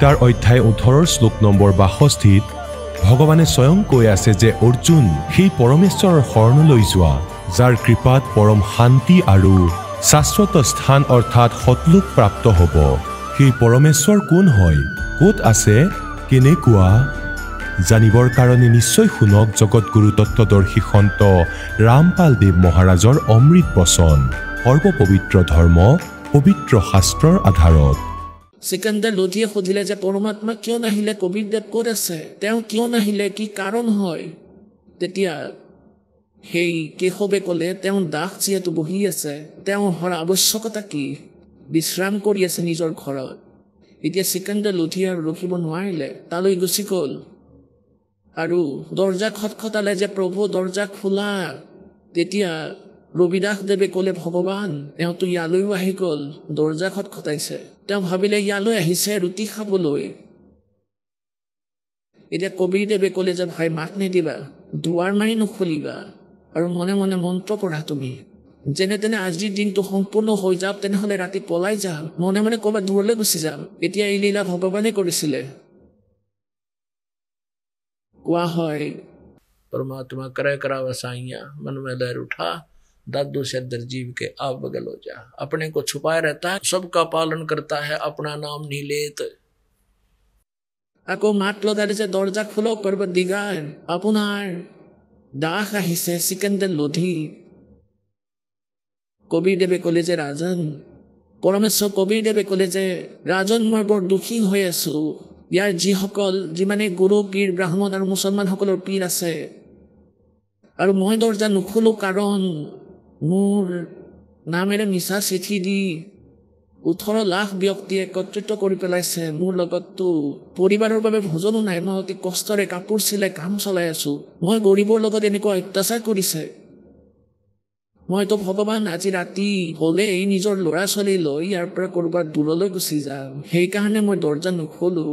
গীতাৰ অধ্যায় 18 শ্লোক নম্বৰ 62 ভগৱানে স্বয়ং কৈ আছে যে অৰ্জুন সেই পৰমেশ্বৰৰ শৰণলৈ যোৱা যাৰ কৃপাত পৰম শান্তি আৰু শাশ্বত স্থান অৰ্থাৎ সতলোক প্ৰাপ্ত হ'ব। সেই পৰমেশ্বৰ কোন হয়, ক'ত আছে, কেনেকুৱা জানিবৰ কাৰণে নিশ্চয় শুনক জগতগুৰু তত্ত্বদৰ্শী সন্ত ৰামপাল দেৱ মহাৰাজৰ অমৃত বচন। সৰ্বপবিত্ৰ ধৰ্ম পবিত্ৰ শাস্ত্ৰৰ আধাৰত। সিকান্দাৰ লোধিয়ে সুধিলে যে পৰমাত্মা কিয় নাহিলে, কবিৰদেৱ ক'ত আছে, তেওঁ কিয় নাহিলে, কি কাৰণ হয়? তেতিয়া সেই কেশৱে ক'লে তেওঁৰ দাস যিহেতু বহি আছে, তেওঁৰ অহাৰ আৱশ্যকতা কি, বিশ্ৰাম কৰি আছে নিজৰ ঘৰত। এতিয়া সিকান্দাৰ লোধিয়ে আৰু ৰখিব নোৱাৰিলে, তালৈ গুচি গ'ল আৰু দৰ্জা খটখটালে যে প্ৰভু দৰ্জা খোলা। তেতিয়া ৰবিদাস দেৱে ক'লে ভগৱান এওঁতো ইয়ালৈও আহি গ'ল, দৰ্জা খটখটাইছে। তেওঁ ভাবিলে ইয়ালৈ আহিছে ৰুটি খাবলৈ। এতিয়া কবিৰদেৱে ক'লে যে ভাই মাত নিদিবা, দুৱাৰ মাৰি নুখুলিবা আৰু মনে মনে মন্ত্ৰ পঢ়া তুমি। যেনে তেনে আজিৰ দিনটো সম্পূৰ্ণ হৈ যাওক, তেনেহ'লে ৰাতি পলাই যাম, মনে মনে ক'ৰবাত দূৰলৈ গুচি যাম। এতিয়া এই লীলা ভগৱানে কৰিছিলে। কোৱা হয় परमात्मा करे करा वसाइयां मन में लहर उठा दादू से दरजीव के आप बगल हो जा। अपने को छुपाए रहता है, सबका पालन करता है, अपना नाम नहीं लेत। আকৌ মাত লগালে যে দৰ্জা খোলক পৰৱৰ্তীগাৰ, আপোনাৰ দাস আহিছে সিকান্দাৰ লোধি। কবিৰদেৱে ক'লে যে ৰাজন, পৰমেশ্বৰ কবিৰদেৱে ক'লে যে ৰাজন মই বৰ দুখী হৈ আছো। ইয়াৰ যিসকল যিমানে গুৰু পীৰ ব্ৰাহ্মণ আৰু মুছলমানসকলৰ পীৰ আছে, আৰু মই দৰ্জা নুখোলো কাৰণ মোৰ নামেৰে মিছা চিঠি দি 18 লাখ ব্যক্তি একত্ৰিত কৰি পেলাইছে। মোৰ লগততো পৰিবাৰৰ বাবে ভোজনো নাই, মই অতি কষ্টৰে কাপোৰ চিলাই কাম চলাই আছো। মই গৰীবৰ লগত এনেকুৱা অত্যাচাৰ কৰিছে। মইতো ভগৱান আজি ৰাতি হ'লেই নিজৰ ল'ৰা ছোৱালী লৈ ইয়াৰ পৰা ক'ৰবাত দূৰলৈ গুচি যাম, সেইকাৰণে মই দৰ্জা নুখোলো।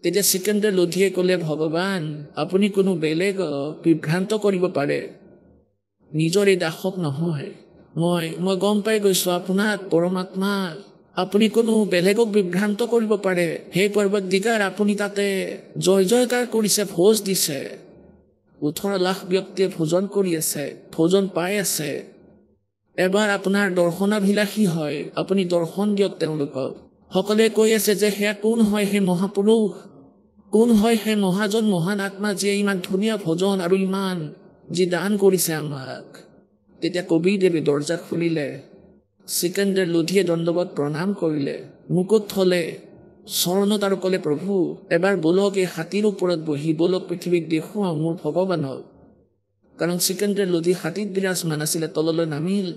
তেতিয়া সিকান্দাৰ লোধিয়ে ক'লে ভগৱান আপুনি কোনো বেলেগক বিভ্ৰান্ত কৰিব পাৰে, নিজৰ এই দাসক নহয়। মই গম পাই গৈছো আপোনাক পৰমাত্মা, আপুনি কোনো বেলেগক বিভ্ৰান্ত কৰিব পাৰে। সেই পৰৱৰ্তীগাৰ আপুনি তাতে জয় জয়কাৰ কৰিছে, ভোজ দিছে, 18 লাখ ব্যক্তিয়ে ভোজন কৰি আছে, ভোজন পাই আছে। এবাৰ আপোনাৰ দৰ্শনাভিলাষী হয়, আপুনি দৰ্শন দিয়ক তেওঁলোকক। সকলোৱে কৈ আছে যে সেয়া কোন হয় সেই মহাপুৰুষ, কোন হয় সেই মহাজন মহান আত্মা যিয়ে ইমান ধুনীয়া ভোজন আৰু ইমান যি দান কৰিছে আমাক। তেতিয়া কবিৰদেৱে দৰ্জা খুলিলে। সিকান্দাৰ লোধিয়ে দণ্ডৱত প্ৰণাম কৰিলে, মুকুট থলে চৰণত আৰু ক'লে প্ৰভু এবাৰ বলক এই হাতীৰ ওপৰত বহি বলক পৃথিৱীক দেখুৱাওঁ মোৰ ভগৱানক। কাৰণ সিকান্দাৰ লোধি হাতীত বিৰাজমান আছিলে, তললৈ নামিল,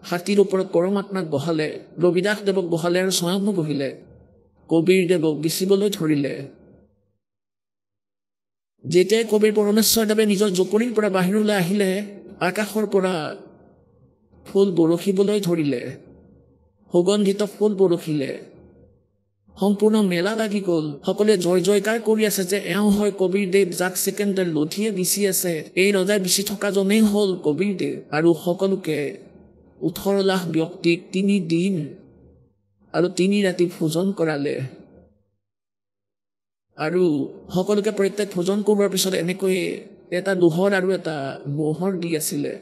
হাতীৰ ওপৰত পৰমাত্মাক বহালে, ৰবিদাস দেৱক বহালে আৰু স্বয়ং বহিলে। কবিৰদেৱক বিচিবলৈ ধৰিলে। যেতিয়াই কবিৰ পৰমেশ্বৰ দেৱে নিজৰ জপনিৰ পৰা বাহিৰলৈ আহিলে, আকাশৰ পৰা ফুল বৰষিবলৈ ধৰিলে, সুগন্ধিত ফুল বৰষিলে, সম্পূৰ্ণ মেলা লাগি গ'ল। সকলোৱে জয় জয়কাৰ কৰি আছে যে এওঁ হয় কবিৰদেৱ, যাক সিকান্দাৰ লোধিয়ে বিচি আছে। এই ৰজাই বিচি থকাজনেই হ'ল কবিৰদেৱ। আৰু সকলোকে 18 লাখ ব্যক্তিক 3 দিন আৰু 3 ৰাতি ভোজন কৰালে। আৰু সকলোকে প্ৰত্যেক ভোজন কৰোৱাৰ পিছত এনেকৈ এটা লোহৰ আৰু এটা মোহৰ দি আছিলে।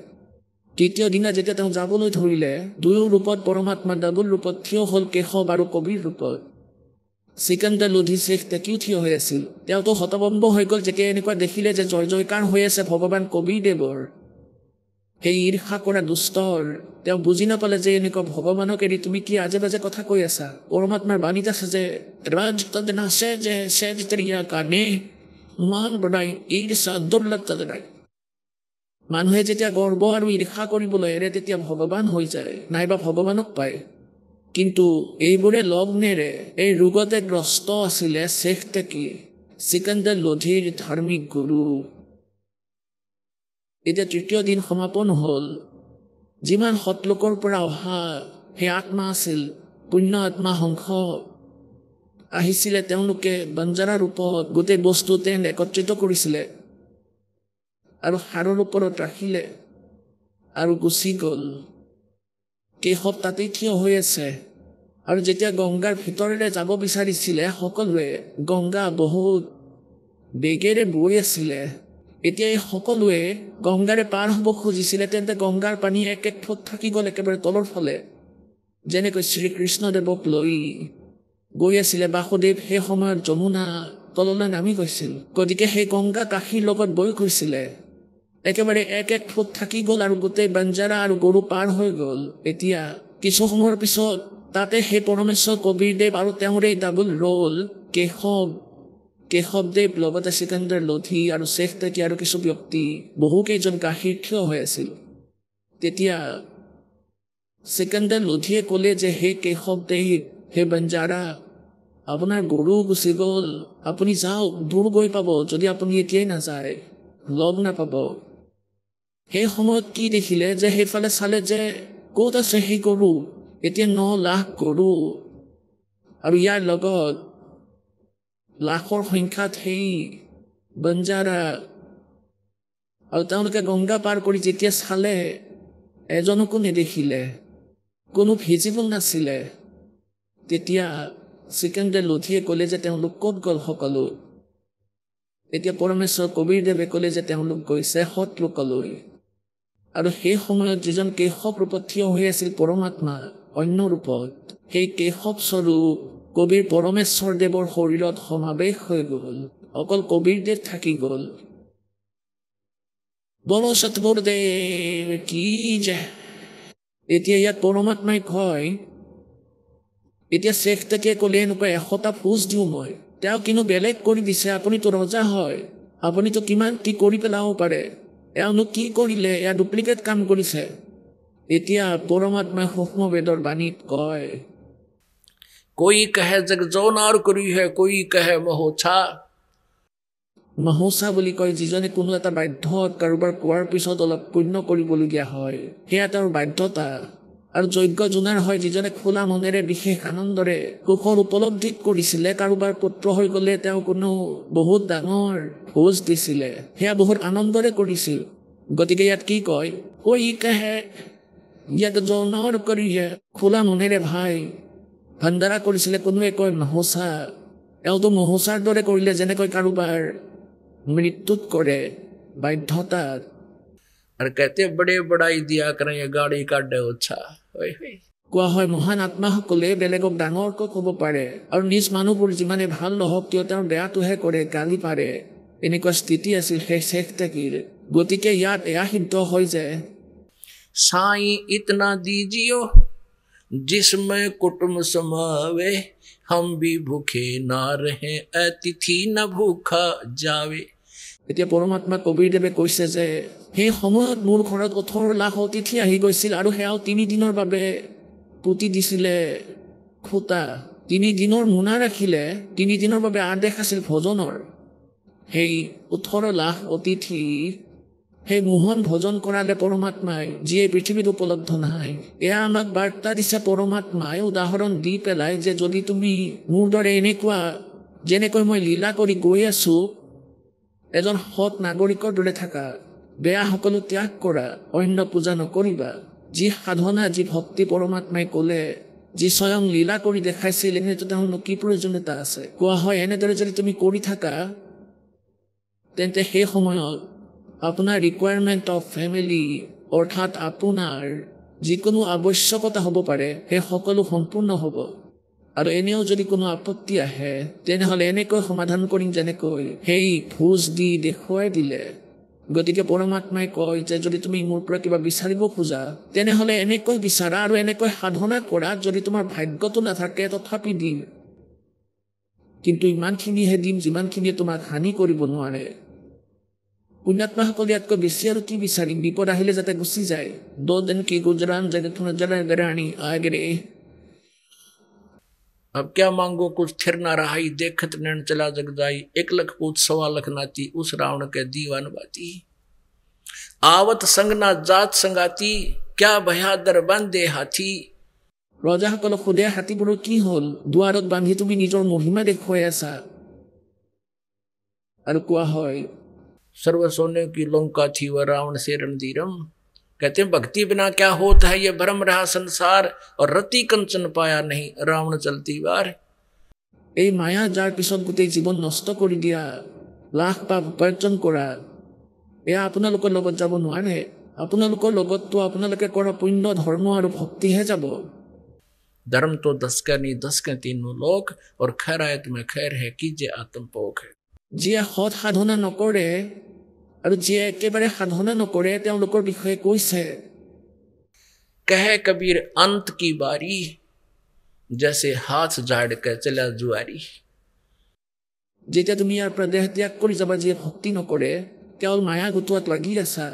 তৃতীয় দিনা যেতিয়া তেওঁ যাবলৈ ধৰিলে, দুয়ো ৰূপত পৰমাত্মা ডাবুল ৰূপত থিয় হ'ল, কেশৱ আৰু কবিৰ ৰূপত। সিকান্দাৰ লোধি শেষ তেকিও থিয় হৈ আছিল। তেওঁতো হতভম্ব হৈ গ'ল যেতিয়া এনেকুৱা দেখিলে যে জয় জয়কাৰ হৈ আছে ভগৱান কবিৰদেৱৰ। সেই ঈৰ্ষা কৰা দুষ্টৰ তেওঁ বুজি নাপালে যে এনেকুৱা ভগৱানক এৰি তুমি কি আজে বাজে কথা কৈ আছা। পৰমাত্মাৰ বাণীত আছে যে ৰাজ তদনা সেজে সেজ তেৰিয়া কানে মান বনাই ঈৰ্ষা দুৰ্লভ তদনাই। মানুহে যেতিয়া গৰ্ব আৰু ঈৰ্ষা কৰিবলৈ এৰে তেতিয়া ভগৱান হৈ যায়, নাইবা ভগৱানক পায়। কিন্তু এইবোৰে লগ নেৰে। এই ৰোগতে গ্ৰস্ত আছিলে শেখ তেকি, সিকান্দাৰ লোধিৰ ধাৰ্মিক গুৰু। এতিয়া তৃতীয় দিন সমাপন হ'ল। যিমান সৎলোকৰ পৰা অহা সেই আত্মা আছিল, পুণ্য আত্মা হংস আহিছিলে, তেওঁলোকে বঞ্জাৰা ৰূপত গোটেই বস্তু তেন একত্ৰিত কৰিছিলে আৰু সাৰৰ ওপৰত ৰাখিলে আৰু গুচি গ'ল। কেশৱ তাতেই থিয় হৈ আছে আৰু যেতিয়া গংগাৰ ভিতৰলৈ যাব বিচাৰিছিলে সকলোৱে গংগা বহুত বেগেৰে বৈ আছিলে এতিয়া এই সকলোৱে গংগাৰে পাৰ হ'ব খুজিছিলে তেন্তে গংগাৰ পানী এক এক ফুট থাকি গ'ল একেবাৰে তলৰ ফালে যেনেকৈ শ্ৰীকৃষ্ণদেৱক লৈ গৈ আছিলে বাসুদেৱ সেই সময়ত যমুনা তললৈ নামি গৈছিল গতিকে সেই গংগা কাশীৰ লগত বৈ গৈছিলে একেবাৰে এক এক ফুট থাকি গ'ল আৰু গোটেই বাঞ্জাৰা আৰু গৰু পাৰ হৈ গ'ল এতিয়া কিছু সময়ৰ পিছত তাতে সেই পৰমেশ্বৰ কবিৰদেৱ আৰু তেওঁৰ এই ডাবল ৰোল কেশৱদেৱ লগতে চিকান্দাৰ লোধি আৰু শেখ তেতি আৰু কিছু ব্যক্তি বহুকেইজন কাশীৰ থিয় হৈ আছিল তেতিয়া চিকান্দাৰ লোধিয়ে ক'লে যে সেই কেশৱদেৱ সেই বাঞ্জাৰা আপোনাৰ গৰু গুচি গ'ল আপুনি যাওক দূৰ গৈ পাব যদি আপুনি এতিয়াই নাযায় লগ নাপাব সেই সময়ত কি দেখিলে যে সেইফালে চালে যে ক'ত আছে সেই গৰু এতিয়া 9 লাখ গৰু আৰু ইয়াৰ লগত লাখৰ সংখ্যাত সেই বাঞ্জাৰা আৰু তেওঁলোকে গংগা পাৰ কৰি যেতিয়া চালে এজনকো নেদেখিলে কোনো ভিজিবল নাছিলে তেতিয়া চিকান্দাৰ লোধিয়ে ক'লে যে তেওঁলোক ক'ত গ'ল সকলো এতিয়া পৰমেশ্বৰ কবিৰদেৱে ক'লে যে তেওঁলোক গৈছে সৎলোকলৈ আৰু সেই সময়ত যিজন কেশৱ ৰূপত থিয় হৈ আছিল পৰমাত্মা অন্য ৰূপত সেই কেশৱ স্বৰূপ কবিৰ পৰমেশ্বৰ দেৱৰ শৰীৰত সমাৱেশ হৈ গ'ল অকল কবিৰদেৱ থাকি গ'ল বলো সতগুৰুদেৱ কি জয় এতিয়া ইয়াত পৰমাত্মাই কয় এতিয়া শেখ তেতিয়ে ক'লে এনেকুৱা 100টা ফুজ দিওঁ মই তেওঁ কিন্তু বেলেগ কৰি দিছে আপুনিতো ৰজা হয় আপুনিতো কিমান কি কৰি পেলাব পাৰে এওঁনো কি কৰিলে এয়া ডুপ্লিকেট কাম কৰিছে এতিয়া পৰমাত্মাই সূক্ষ্ম বেদৰ বাণীত কয় कोई कहे जग जोनार करी है कोई कहे মহোচা বুলি কয় যিজনে কোনো এটা বাধ্যত কাৰোবাৰ কোৱাৰ পিছত অলপ পুণ্য কৰিবলগীয়া হয় সেয়া তেওঁৰ বাধ্যতা আৰু যজ্ঞ জোনাৰ হয় যিজনে খোলা মনেৰে বিশেষ আনন্দৰে সুখৰ উপলব্ধি কৰিছিলে কাৰোবাৰ পুত্ৰ হৈ গ'লে তেওঁ কোনো বহুত ডাঙৰ ভোজ দিছিলে সেয়া বহুত আনন্দৰে কৰিছিল গতিকে ইয়াত কি কয় কৈ কহে ইয়াত জনৰ কৰিহে খোলা মনেৰে ভাই ভাণ্ডাৰা কৰিছিলে কোনোৱে কয় মহোচা এওঁতো মহোচাৰ দৰে কৰিলে যেনেকৈ কাৰোবাৰ মৃত্যুত কৰে বাধ্যতাৰ और कहते बड़े बड़ाई दिया करें ये गाड़ी काटे अच्छा কোৱা হয় মহান আত্মাসকলে বেলেগক ডাঙৰকৈ ক'ব পাৰে আৰু নিজ মানুহবোৰ যিমানে ভাল নহওক কিয় তেওঁৰ বেয়াটোহে কৰে গালি পাৰে এনেকুৱা স্থিতি আছিল সেই শেখ তেতিৰ গতিকে ইয়াত এয়া সিদ্ধ হয় যে साईं इतना दीजियो जिसमें कुटुंब समावे हम भी भूखे ना रहे अतिथि न भूखा जावे এতিয়া পৰমাত্মা কবিৰদেৱে কৈছে যে সেই সময়ত মোৰ ঘৰত 18 লাখ অতিথি আহি গৈছিল আৰু সেয়াও 3 দিনৰ বাবে পুতি দিছিলে খুটা 3 দিনৰ মুনা ৰাখিলে 3 দিনৰ বাবে আদেশ আছিল ভোজনৰ সেই 18 লাখ অতিথি সেই মোহন ভোজন কৰালে পৰমাত্মাই যিয়ে পৃথিৱীত উপলব্ধ নাই এয়া আমাক বাৰ্তা দিছে পৰমাত্মাই উদাহৰণ দি পেলাই যে যদি তুমি মোৰ দৰে এনেকুৱা যেনেকৈ মই লীলা কৰি গৈ আছো এজন সৎ নাগৰিকৰ দৰে থাকা বেয়া সকলো ত্যাগ কৰা অন্য পূজা নকৰিবা যি সাধনা যি ভক্তি পৰমাত্মাই ক'লে যি স্বয়ং লীলা কৰি দেখাইছিল এনেতো তেওঁলোক কি প্ৰয়োজনীয়তা আছে কোৱা হয় এনেদৰে যদি তুমি কৰি থাকা তেন্তে সেই সময়ত আপোনাৰ ৰিকুৱাৰমেণ্ট অফ ফেমিলি অৰ্থাৎ আপোনাৰ যিকোনো আৱশ্যকতা হ'ব পাৰে সেই সকলো সম্পূৰ্ণ হ'ব আৰু এনেও যদি কোনো আপত্তি আহে তেনেহ'লে এনেকৈ সমাধান কৰিম যেনেকৈ সেই ভোজ দি দেখুৱাই দিলে গতিকে পৰমাত্মাই কয় যে যদি তুমি মোৰ পৰা কিবা বিচাৰিব খোজা তেনেহ'লে এনেকৈ বিচাৰা আৰু এনেকৈ সাধনা কৰা যদি তোমাৰ ভাগ্যটো নাথাকে তথাপি দিম কিন্তু ইমানখিনিহে দিম যিমানখিনিয়ে তোমাক হানি কৰিব নোৱাৰে পুণ্যাত্মাসকলে ইয়াতকৈ বেছি আৰু কি বিচাৰিম বিপদ আহিলে যাতে গুচি যায় দিন কি গুজৰাণ জগৰাণী আগৰে अब क्या मांगो कुछ थिर ना रहाई देखत नैन चला जग जाई 1 लाख पूत 1.25 लाख नाती उस रावण के दीवान बाती आवत संग ना जात संगाती क्या भयादर बांधे हाथी ৰজাসকলক সোধে হাতীবোৰৰ কি হ'ল দুৱাৰত বান্ধি তুমি নিজৰ মহিমা দেখুৱাই আছা আৰু কোৱা হয় सर्व सोने की लंका थी वह रावण से रणधीरम कहते हैं भक्ति बिना क्या होता है, ये भ्रम रहा संसार, और रति कंचन पाया नहीं, रावण चलती बार। এই মায়া যাৰ পিছত গোটেই জীৱন নষ্ট কৰি দিয়া, লাখ পাপ উপাৰ্জন কৰা, এয়া আপোনালোকৰ লগত যাব নোৱাৰে। আপোনালোকৰ লগততো আপোনালোকে কৰা পুণ্য ধৰ্ম আৰু ভক্তিহে যাব। धर्म तो 10 का नहीं 10 के तीनों लोक, और खैरायत में खैर है कीजिए आत्मपोक है। যিয়ে সৎ সাধনা নকৰে আৰু যিয়ে একেবাৰে সাধনা নকৰে তেওঁলোকৰ বিষয়ে কৈছে, कहे कबीर अंत की बारी, जैसे हाथ झाड़ के चला जुआरी। যেতিয়া তুমি ইয়াৰ পৰা দেহ ত্যাগ কৰি যাবা, যিয়ে ভক্তি নকৰে, কেৱল মায়া গোটোৱাত লাগি আছা।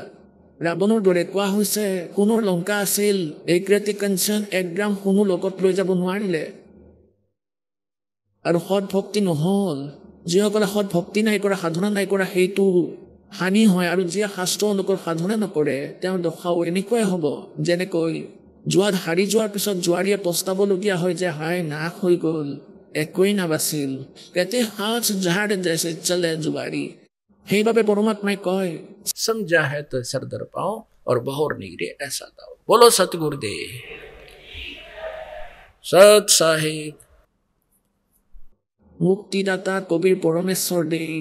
ৰাৱণৰ দৰে কোৱা হৈছে, সোণৰ লংকা আছিল, এক ৰাতি কাঞ্চন 1 গ্ৰাম সোণো লগত লৈ যাব নোৱাৰিলে, আৰু সৎ ভক্তি নহল। যিসকলে সৎ ভক্তি নাই কৰা, সাধনা নাই কৰা, সেইটো হানি হয়। আৰু যিয়ে শাস্ত্ৰ অনুকূল সাধনা নকৰে, তেওঁৰ দশাও এনেকুৱাই হ'ব, যেনেকৈ জুৱাত হাৰি যোৱাৰ পিছত জুৱাৰীয়ে পস্তাবলগীয়া হয় যে হাই নাশ হৈ গ'ল, একোৱেই নাবাছিল। कहते हाथ झाड़ जैसे चले जुआरी। সেইবাবে পৰমাত্মাই কয়, समझा है तो सर दर पाओ, और बहोर नीरे ऐसा दाओ। बोलो सतगुरुदेव सत साहिब। মুক্তিদাতা কবিৰ পৰমেশ্বৰ দেৱ,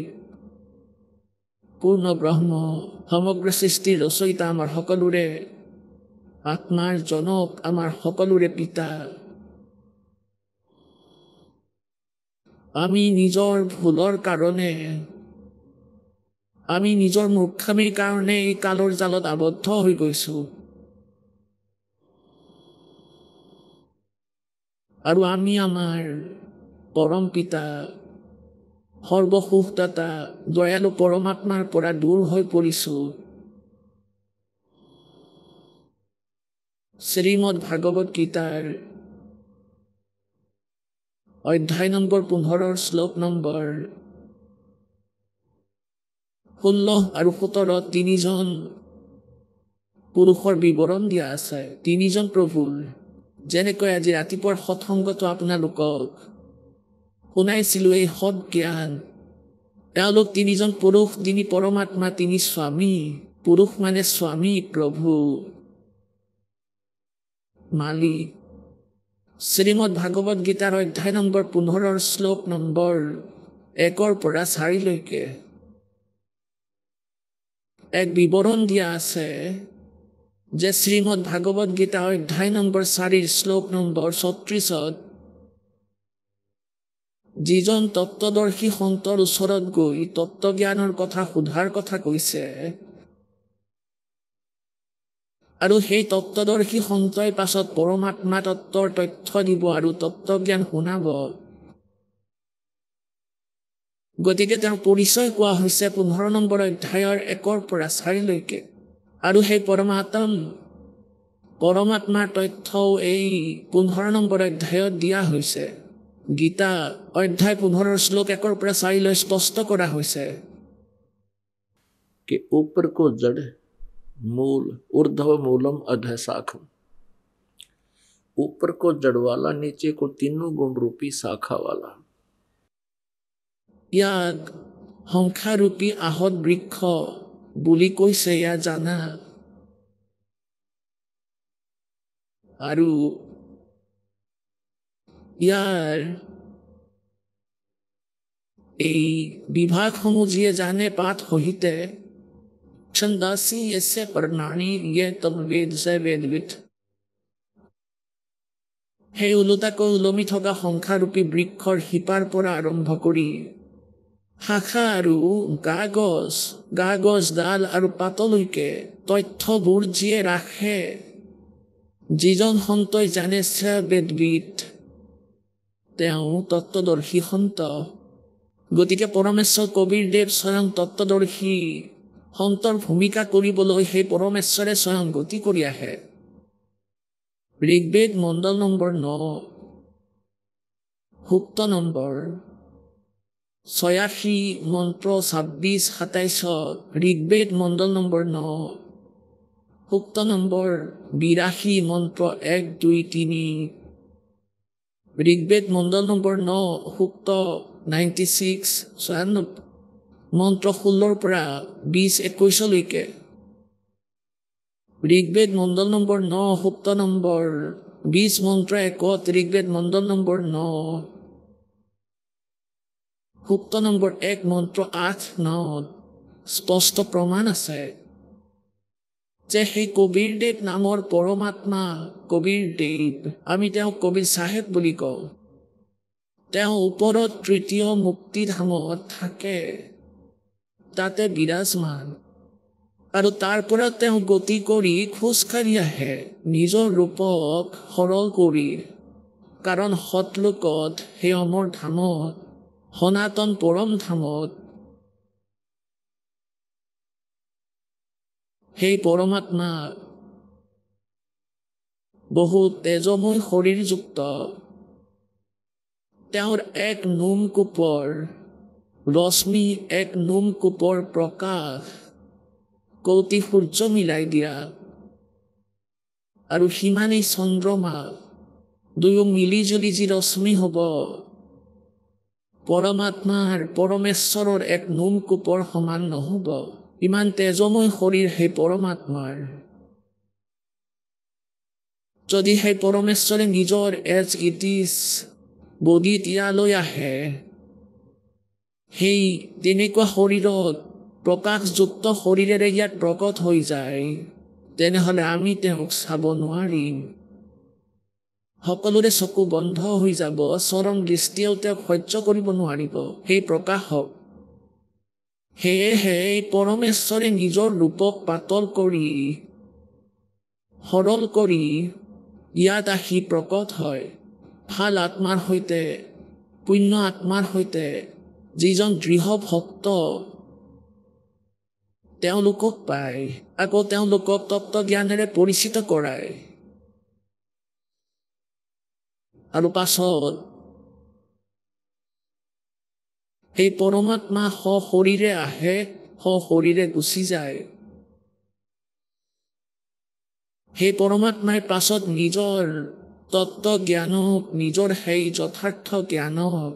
পূৰ্ণ ব্ৰহ্ম, সমগ্ৰ সৃষ্টিৰ ৰচয়িতা, আমাৰ সকলোৰে আত্মাৰ জনক, আমাৰ সকলোৰে পিতা। আমি নিজৰ ভুলৰ কাৰণে, আমি নিজৰ মূৰ্খামিৰ কাৰণে এই কালৰ জালত আবদ্ধ হৈ গৈছো। আৰু আমি আমাৰ পৰম পিতা, সৰ্বসুখদাতা, দয়ালু পৰমাত্মাৰ পৰা দূৰ হৈ পৰিছো। শ্ৰীমদ ভাগৱত গীতাৰ অধ্যায় নম্বৰ 15 শ্লোক নম্বৰ 16 আৰু 17 তিনিজন পুৰুষৰ বিৱৰণ দিয়া আছে, তিনিজন প্ৰভুৰ। যেনেকৈ আজি ৰাতিপুৱাৰ সৎসংগতো আপোনালোকক শুনাইছিলো এই সৎ জ্ঞান। তেওঁলোক তিনিজন পুৰুষ, তিনি পৰমাত্মা, তিনি স্বামী। পুৰুষ মানে স্বামী, প্ৰভু, মালিক। শ্ৰীমদ ভাগৱত গীতাৰ অধ্যায় নম্বৰ 15 শ্লোক নম্বৰ 1 পৰা 4 এক বিৱৰণ দিয়া আছে যে শ্ৰীমদ ভাগৱত গীতা অধ্যায় নম্বৰ 4 শ্লোক নম্বৰ 36 যিজন তত্ত্বদৰ্শী সন্তৰ ওচৰত গৈ তত্ত্বজ্ঞানৰ কথা সোধাৰ কথা কৈছে, আৰু সেই তত্ত্বদৰ্শী সন্তই পাছত পৰমাত্মা তত্ত্বৰ তথ্য দিব আৰু তত্ত্বজ্ঞান শুনাব। গতিকে তেওঁৰ পৰিচয় কোৱা হৈছে 15 নম্বৰ অধ্যায়ৰ 1 পৰা 4। আৰু সেই পৰমাত্মাৰ তথ্যও এই 15 নম্বৰ অধ্যায়ত দিয়া হৈছে। গীতা অধ্যায় 15 শ্লোক 1 পৰা 4 স্পষ্ট কৰা হৈছে कि ऊपर को जड़ मूल, ऊर्ध्व मूलम अधः शाखम। ऊपर को जड़ वाला, नीचे को तीनों गुण रूपी शाखा वाला। ইয়াক সংখ্যাৰূপী আহত বৃক্ষ বুলি কৈছে, ইয়া জানা। আৰু ইয়াৰ এই বিভাগসমূহ যিয়ে জানে পাঠ সহিতে, ছন্দাসী এছে পৰ্ণানি ইয়ে তম বেদ জয় বেদবিদ। সেই ওলোটাকৈ ওলমি থকা সংখ্যাৰূপী বৃক্ষৰ শিপাৰ পৰা আৰম্ভ কৰি শাখা আৰু গাগজডাল আৰু পাতলৈকে তথ্যবোৰ যিয়ে ৰাখে, যিজন সন্তই জানে বেদবিদ, তেওঁ তত্ত্বদৰ্শী সন্ত। গতিকে পৰমেশ্বৰ কবীৰদেৱ স্বয়ং তত্ত্বদৰ্শী সন্তৰ ভূমিকা কৰিবলৈ সেই পৰমেশ্বৰে স্বয়ং গতি কৰি আহে। ঋগ্বেদ মণ্ডল নম্বৰ 9 সূক্ত নম্বৰ 86 মন্ত্ৰ 26-27। ঋগ্বেদ মণ্ডল নম্বৰ 9 সূক্ত নম্বৰ 82 মন্ত্ৰ 1, 2, 3। ঋগ্বেদ মণ্ডল নম্বৰ 9 সূক্ত 96 মন্ত্ৰ 16 পৰা 20-21। ঋগ্বেদ মণ্ডল নম্বৰ 9 সূক্ত নম্বৰ 20 মন্ত্ৰ 1 ঋগ্বেদ মণ্ডল নম্বৰ 9 সূক্ত নম্বৰ 1 মন্ত্ৰ 8-9 স্পষ্ট প্ৰমাণ আছে যে সেই কবিৰদেৱ নামৰ পৰমাত্মা কবিৰদেৱ আমি তেওঁক কবিৰ চাহেব বুলি কওঁ তেওঁ ওপৰত তৃতীয় মুক্তিধামত থাকে তাতে বিৰাজমান আৰু তাৰ পৰা তেওঁ গতি কৰি খোজকাঢ়ি আহে নিজৰ ৰূপক সৰল কৰি কাৰণ সতলোকত সেই অমৰ ধামত সনাতন পৰম ধামত সেই পৰমাত্মা বহুত তেজময় শৰীৰযুক্ত তেওঁৰ এক নোমকূপৰ ৰশ্মি এক নোমকূপৰ প্ৰকাশ কৌটি সূৰ্য মিলাই দিয়া আৰু সিমানেই চন্দ্ৰমা দুয়ো মিলিজুলি যি ৰশ্মি হ'ব পৰমাত্মাৰ পৰমেশ্বৰৰ এক নোমকূপৰ সমান নহ'ব ইমান তেজময় শৰীৰ সেই পৰমাত্মাৰ যদি সেই পৰমেশ্বৰে নিজৰ এজ ইট ইজ বডিত ইয়ালৈ আহে সেই তেনেকুৱা শৰীৰত প্ৰকাশযুক্ত শৰীৰেৰে ইয়াত প্ৰকট হৈ যায় তেনেহ'লে আমি তেওঁক চাব নোৱাৰিম সকলোৰে চকু বন্ধ হৈ যাব চৰম দৃষ্টিয়েও তেওঁক সহ্য কৰিব নোৱাৰিব সেই প্ৰকাশক সেয়েহে পৰমেশ্বৰে নিজৰ ৰূপক পাতল কৰি সৰল কৰি ইয়াত আহি প্ৰকট হয় ভাল আত্মাৰ সৈতে পুণ্য আত্মাৰ সৈতে যিজন দৃঢ় ভক্ত তেওঁলোকক পায় আকৌ তেওঁলোকক তত্ত্ব জ্ঞানেৰে পৰিচিত কৰায় আৰু পাছত সেই পৰমাত্মা সশৰীৰে আহে সশৰীৰে গুচি যায় সেই পৰমাত্মাই পাছত নিজৰ তত্ত্ব জ্ঞানক নিজৰ সেই যথাৰ্থ জ্ঞানক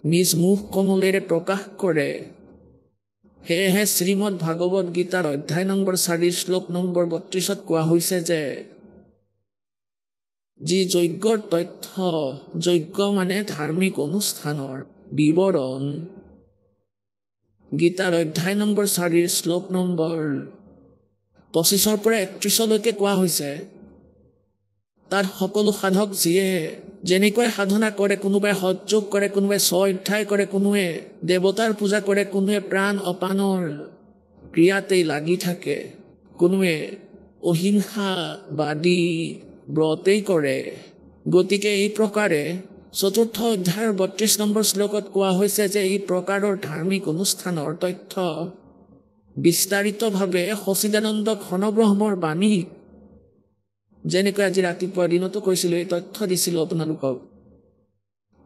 নিজ মুখ কমলেৰে প্ৰকাশ কৰে সেয়েহে শ্ৰীমদ ভাগৱত গীতাৰ অধ্যায় নম্বৰ 4 শ্লোক নম্বৰ 32 কোৱা হৈছে যে যি যজ্ঞৰ তথ্য যজ্ঞ মানে ধাৰ্মিক অনুষ্ঠানৰ বিৱৰণ গীতাৰ অধ্যায় নম্বৰ 4 শ্লোক নম্বৰ 25 পৰা 31 কোৱা হৈছে তাৰ সকলো সাধক যিয়ে যেনেকৈ সাধনা কৰে কোনোবাই সৎযোগ কৰে কোনোবাই স্ব-অধ্যায় কৰে কোনোৱে দেৱতাৰ পূজা কৰে কোনোৱে প্ৰাণ অপানৰ ক্ৰিয়াতেই লাগি থাকে কোনোৱে অহিংসাবাদী ব্ৰতেই কৰে গতিকে এই প্ৰকাৰে চতুৰ্থ অধ্যায়ৰ 32 নম্বৰ শ্লোকত কোৱা হৈছে যে এই প্ৰকাৰৰ ধাৰ্মিক অনুষ্ঠানৰ তথ্য বিস্তাৰিতভাৱে সচিদানন্দ ঘনব্ৰহ্মৰ বাণী যেনেকৈ আজি ৰাতিপুৱা দিনতো কৈছিলোঁ এই তথ্য দিছিলোঁ আপোনালোকক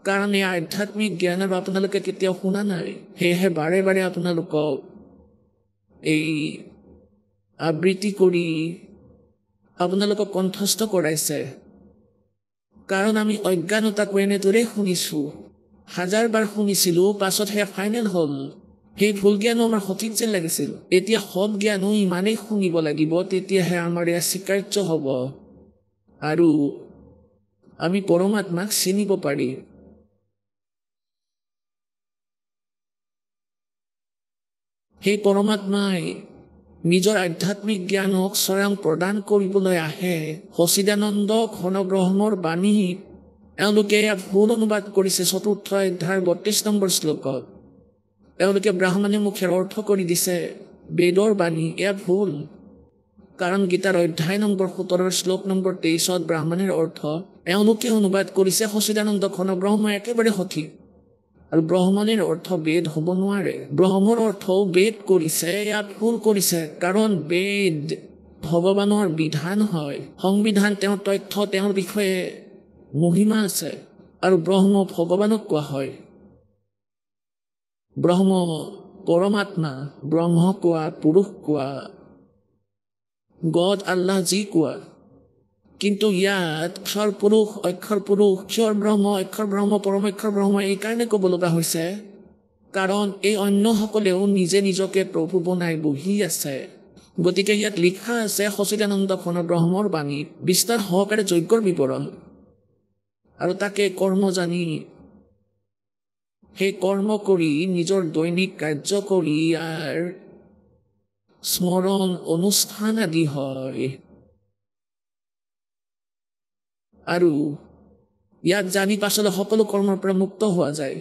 কাৰণ এই আধ্যাত্মিক জ্ঞান আপোনালোকে কেতিয়াও শুনা নাই সেয়েহে বাৰে বাৰে আপোনালোকক এই আবৃত্তি কৰি আপোনালোকক কণ্ঠস্থ কৰাইছে কাৰণ আমি অজ্ঞানতাকৈ এনেদৰে শুনিছোঁ 1000 বাৰ শুনিছিলোঁ পাছত সেয়া ফাইনেল হ'ল সেই ভুল জ্ঞানো আমাৰ সঠিক যেন লাগিছিল এতিয়া সৎ জ্ঞানো ইমানেই শুনিব লাগিব তেতিয়াহে আমাৰ এয়া স্বীকাৰ্য হ'ব আৰু আমি পৰমাত্মাক চিনিব পাৰিম সেই পৰমাত্মাই নিজৰ আধ্যাত্মিক জ্ঞানক স্বয়ং প্ৰদান কৰিবলৈ আহে সচিদানন্দ ঘনব্ৰহ্মৰ বাণী এওঁলোকে এয়া ভুল অনুবাদ কৰিছে চতুৰ্থ অধ্যায়ৰ 32 নম্বৰ শ্লোকত এওঁলোকে ব্ৰাহ্মণে মুখেৰ অৰ্থ কৰি দিছে বেদৰ বাণী এয়া ভুল কাৰণ গীতাৰ অধ্যায় নম্বৰ 17 শ্লোক নম্বৰ 23 ব্ৰাহ্মণেৰ অৰ্থ এওঁলোকে অনুবাদ কৰিছে সচিদানন্দ ঘনব্ৰহ্ম একেবাৰে সঠিক আৰু ব্ৰহ্মণেৰ অৰ্থ বেদ হ'ব নোৱাৰে ব্ৰহ্মৰ অৰ্থও বেদ কৰিছে ইয়াত ভুল কৰিছে কাৰণ বেদ ভগৱানৰ বিধান হয় সংবিধান তেওঁৰ তথ্য তেওঁৰ বিষয়ে মহিমা আছে আৰু ব্ৰহ্ম ভগৱানক কোৱা হয় ব্ৰহ্ম পৰমাত্মা ব্ৰহ্ম কোৱা পুৰুষ কোৱা গড আল্লাহ যি কোৱা কিন্তু ইয়াত অক্ষৰ পুৰুষ ক্ষৰ ব্ৰহ্ম অক্ষৰ ব্ৰহ্ম পৰমক্ষৰ ব্ৰহ্ম এইকাৰণে ক'ব লগা হৈছে কাৰণ এই অন্যসকলেও নিজে নিজকে প্ৰভু বনাই বহি আছে গতিকে ইয়াত লিখা আছে সচিদানন্দ ঘন ব্ৰহ্মৰ বাণী বিস্তাৰ সহকাৰে যজ্ঞৰ বিৱৰণ আৰু তাকে কৰ্ম জানি সেই কৰ্ম কৰি নিজৰ দৈনিক কাৰ্য কৰি ইয়াৰ স্মৰণ অনুষ্ঠান আদি হয় আৰু ইয়াত জানি পাছলৈ সকলো কৰ্মৰ পৰা মুক্ত হোৱা যায়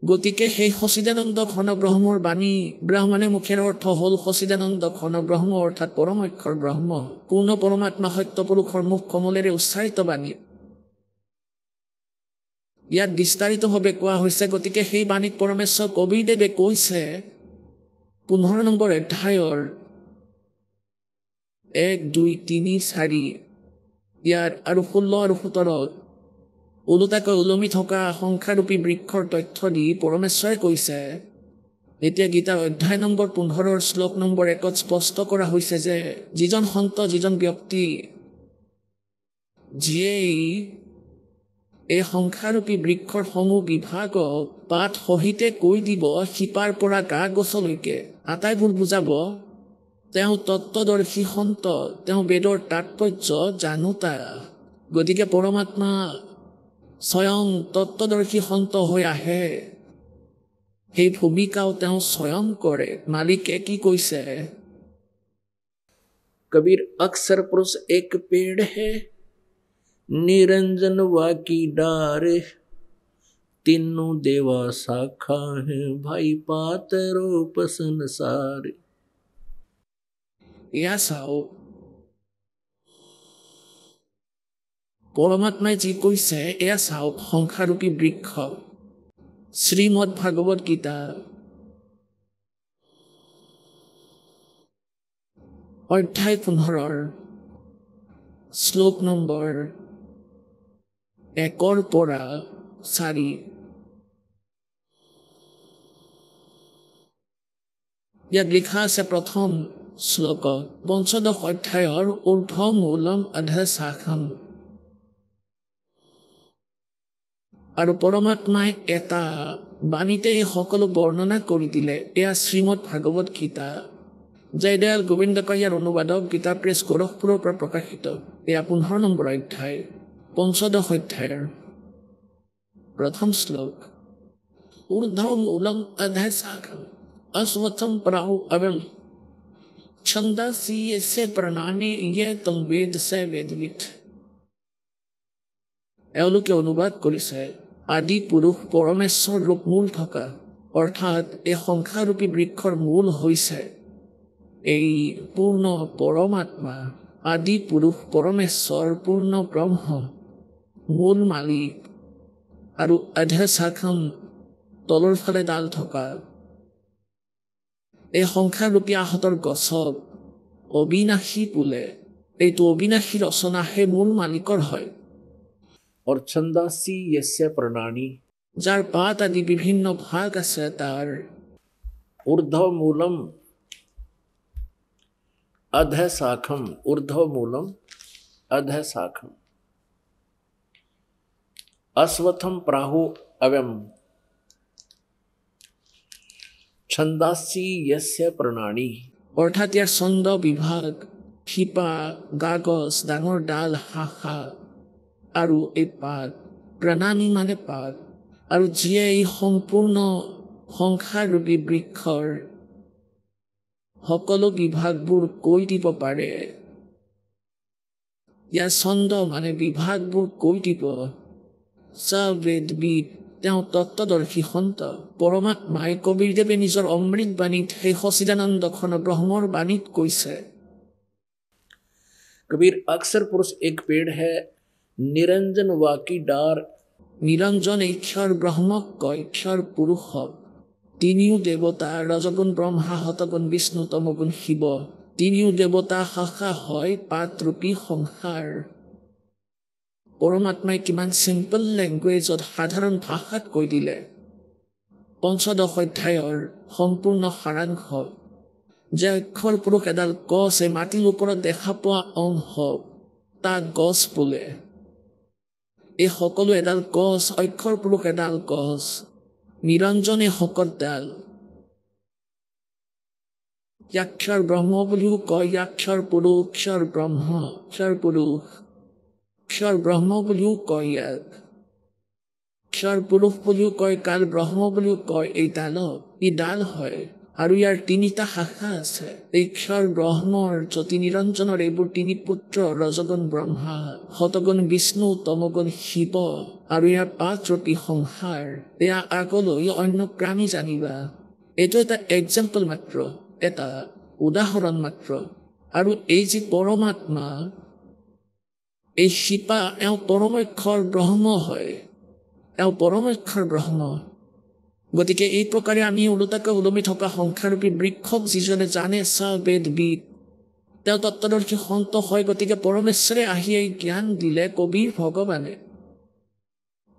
গতিকে সেই সচিদানন্দ ঘন ব্ৰহ্মৰ বাণী ব্ৰাহ্মণে মুখেৰ অৰ্থ হ'ল সচিদানন্দ ঘন ব্ৰহ্ম অৰ্থাৎ পৰম অক্ষৰ ব্ৰহ্ম পূৰ্ণ পৰমাত্মা সত্য পুৰুষৰ মুখ কমলেৰে উচ্চাৰিত বাণী ইয়াত বিস্তাৰিতভাৱে কোৱা হৈছে গতিকে সেই বাণীত পৰমেশ্বৰ কবিৰদেৱে কৈছে 15 নম্বৰ অধ্যায়ৰ 1 2 3 4 ইয়াৰ আৰু 16 আৰু 17 ওলোটাকৈ ওলমি থকা সংখ্যাৰূপী বৃক্ষৰ তথ্য দি পৰমেশ্বৰে কৈছে এতিয়া গীতাৰ অধ্যায় নম্বৰ 15 শ্লোক নম্বৰ 1 স্পষ্ট কৰা হৈছে যে যিজন সন্ত যিজন ব্যক্তি যিয়েই এই সংখ্যাৰূপী বৃক্ষৰ সমূহ বিভাগক পাঠ সহিতে কৈ দিব শিপাৰ পৰা গা গছলৈকে আটাইবোৰ বুজাব তেওঁ তত্ত্বদৰ্শী সন্ত তেওঁ বেদৰ তাৎপৰ্য জানোতা গতিকে পৰমাত্মা স্বয়ং তত্ত্বদৰ্শী সন্ত হৈ আহে সেই ভূমিকাও তেওঁ স্বয়ং কৰে মালিকে কি কৈছে कबीर अक्सर पुरुष एक पेड़ है निरंजन वाकी डार तीनों देवा शाखा है भाई पातरो पसन सारे এয়া চাও পৰমাত্মাই যি কৈছে এয়া চাওক সংখ্যাৰূপী বৃক্ষ শ্ৰীমদ ভাগৱত গীতা অধ্যায় 15 শ্লোক নম্বৰ 1 পৰা 4 ইয়াত লিখা আছে প্ৰথম শ্লোকত পঞ্চদশ অধ্যায়ৰ ঊৰ্ধ্বমূলম অধঃশাখম আৰু পৰমাত্মাই এটা বাণীতে এই সকলো বৰ্ণনা কৰি দিলে এয়া শ্ৰীমদ ভাগৱত গীতা জয়দয়াল গোবিন্দ কয়াৰ অনুবাদক গীতা প্ৰেছ গোৰখপুৰৰ পৰা প্ৰকাশিত এয়া 15 নম্বৰ অধ্যায় পঞ্চদশ অধ্যায়ৰ প্ৰথম শ্লোক ঊৰ্ধ্বমূলম অধঃশাখম अश्वत्थम प्राहु अवम छंदासी से प्रणानी ये तम वेद से वेदवित এওঁলোকে অনুবাদ কৰিছে আদি পুৰুষ পৰমেশ্বৰ ৰূপ মূল থকা অৰ্থাৎ এই সংখ্যাৰূপী বৃক্ষৰ মূল হৈছে এই পূৰ্ণ পৰমাত্মা আদি পুৰুষ পৰমেশ্বৰ পূৰ্ণ ব্ৰহ্ম মূল মালিক আৰু অধঃশাখম তলৰ ফালে ডাল থকা এই সংখ্যাৰূপী আহতৰ গছক অবিনাশী বোলে এইটো অবিনাশী ৰচনা সেই মূল মালিকৰ হয় और छंदासी यस्य प्रणानी যাৰ পাত আদি বিভিন্ন ভাগ আছে তাৰ ऊर्ध्व मूलम अधःशाखम ऊर्ध्व मूलम अधःशाखम अश्वत्थम प्राहु अवम छंदासी यस्य प्रणानी অৰ্থাৎ ইয়াৰ ছন্দ বিভাগ শিপা গাগছ ডাঙৰ ডাল শাখা আৰু এই পাত প্ৰণামী মানে পাত আৰু যিয়ে এই সম্পূৰ্ণ সংখ্যাৰূপী বৃক্ষৰ সকলো বিভাগবোৰ কৈ দিব পাৰে ইয়াৰ ছন্দ মানে বিভাগবোৰ কৈ দিব বেদবিদ তেওঁ তত্ত্বদৰ্শী সন্ত পৰমাত্মাই কবিৰদেৱে নিজৰ অমৃত বাণীত সেই সচিদানন্দ ঘন ব্ৰহ্মৰ বাণীত কৈছে कबीर अक्सर पुरुष एक पेड़ है निरंजन वाकी डार নিৰঞ্জন ঈশ্বৰ ব্ৰহ্মক কয় ঈশ্বৰ পুৰুষক তিনিও দেৱতা ৰজগুণ ব্ৰহ্মা শতগুণ বিষ্ণু তমগুণ শিৱ তিনিও দেৱতা শাখা হয় পাতৰূপী সংসাৰ পৰমাত্মাই কিমান চিম্পল লেংগুৱেজত সাধাৰণ ভাষাত কৈ দিলে পঞ্চদশ অধ্যায়ৰ সম্পূৰ্ণ সাৰাংশ যে অক্ষৰ পুৰুষ এডাল গছ এই মাটিৰ ওপৰত দেখা পোৱা অংশ তাক গছ বোলে এই সকলো এডাল গছ অক্ষৰ পুৰুষ এডাল গছ নিৰঞ্জনে শকত ডাল ইয়াক্ষৰ ব্ৰহ্ম বুলিও কয়, ইয়াক্ষৰ পুৰুষ, ক্ষৰ ব্ৰহ্ম, ক্ষৰ পুৰুষ, ক্ষৰ ব্ৰহ্ম বুলিও কয়, ইয়াক ক্ষৰ পুৰুষ বুলিও কয়, কাল ব্ৰহ্ম বুলিও কয়। এই ডালক ই ডাল হয় আৰু ইয়াৰ তিনিটা শাখা আছে। এই ক্ষৰ ব্ৰহ্মৰ জ্যোতি নিৰঞ্জনৰ এইবোৰ তিনি পুত্ৰ, ৰজগুণ ব্ৰহ্মা, শতগুণ বিষ্ণু, তমগুণ শিৱ, আৰু ইয়াৰ 5 ৰূপী সংসাৰ। এয়া আগলৈ অন্য প্ৰাণী জানিবা। এইটো এটা এক্সাম্পল মাত্ৰ, এটা উদাহৰণ মাত্ৰ। আৰু এই যি পৰমাত্মা, এই শিপা, এওঁ পৰমক্ষৰ ব্ৰহ্ম হয়, এওঁ পৰমক্ষৰ ব্ৰহ্ম। গতিকে এই প্ৰকাৰে আমি ওলোটাকৈ ওলমি থকা সংসাৰৰূপী বৃক্ষক যিজনে জানে, চা বেদ বিদ, তেওঁ তত্ত্বদৰ্শী সন্ত হয়। গতিকে পৰমেশ্বৰে আহি এই জ্ঞান দিলে কবিৰ ভগৱানে,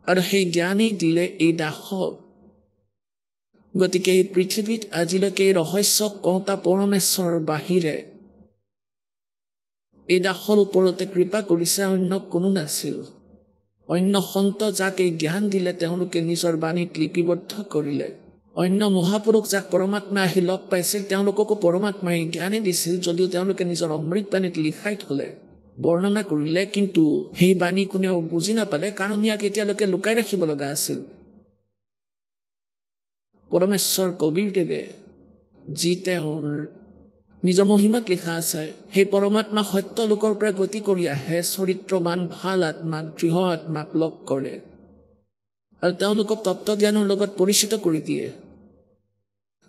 আৰু সেই জ্ঞানেই দিলে এই দাসক। গতিকে এই পৃথিৱীত আজিলৈকে এই ৰহস্য কওঁতা পৰমেশ্বৰৰ বাহিৰে এই দাসৰ ওপৰতে কৃপা কৰিছে অন্য কোনো নাছিল। অন্য সন্ত যাক এই জ্ঞান দিলে তেওঁলোকে নিজৰ বাণীত লিপিবদ্ধ কৰিলে। অন্য মহাপুৰুষ যাক পৰমাত্মা আহি লগ পাইছিল তেওঁলোককো পৰমাত্মাই জ্ঞানে দিছিল, যদিও তেওঁলোকে নিজৰ অমৃত বাণীত লিখাই থলে, বৰ্ণনা কৰিলে, কিন্তু সেই বাণী কোনেও বুজি নাপালে, কাৰণ ইয়াক এতিয়ালৈকে লুকাই ৰাখিব লগা আছিল। পৰমেশ্বৰ কবিৰদেৱে যি তেওঁৰ নিজৰ মহিমাত লিখা আছে, সেই পৰমাত্মা সত্য লোকৰ পৰা গতি কৰি আহে, চৰিত্ৰবান ভাল আত্মাক, দৃঢ় আত্মাক লগ কৰে আৰু তেওঁলোকক তত্ত্বজ্ঞানৰ লগত পৰিচিত কৰি দিয়ে।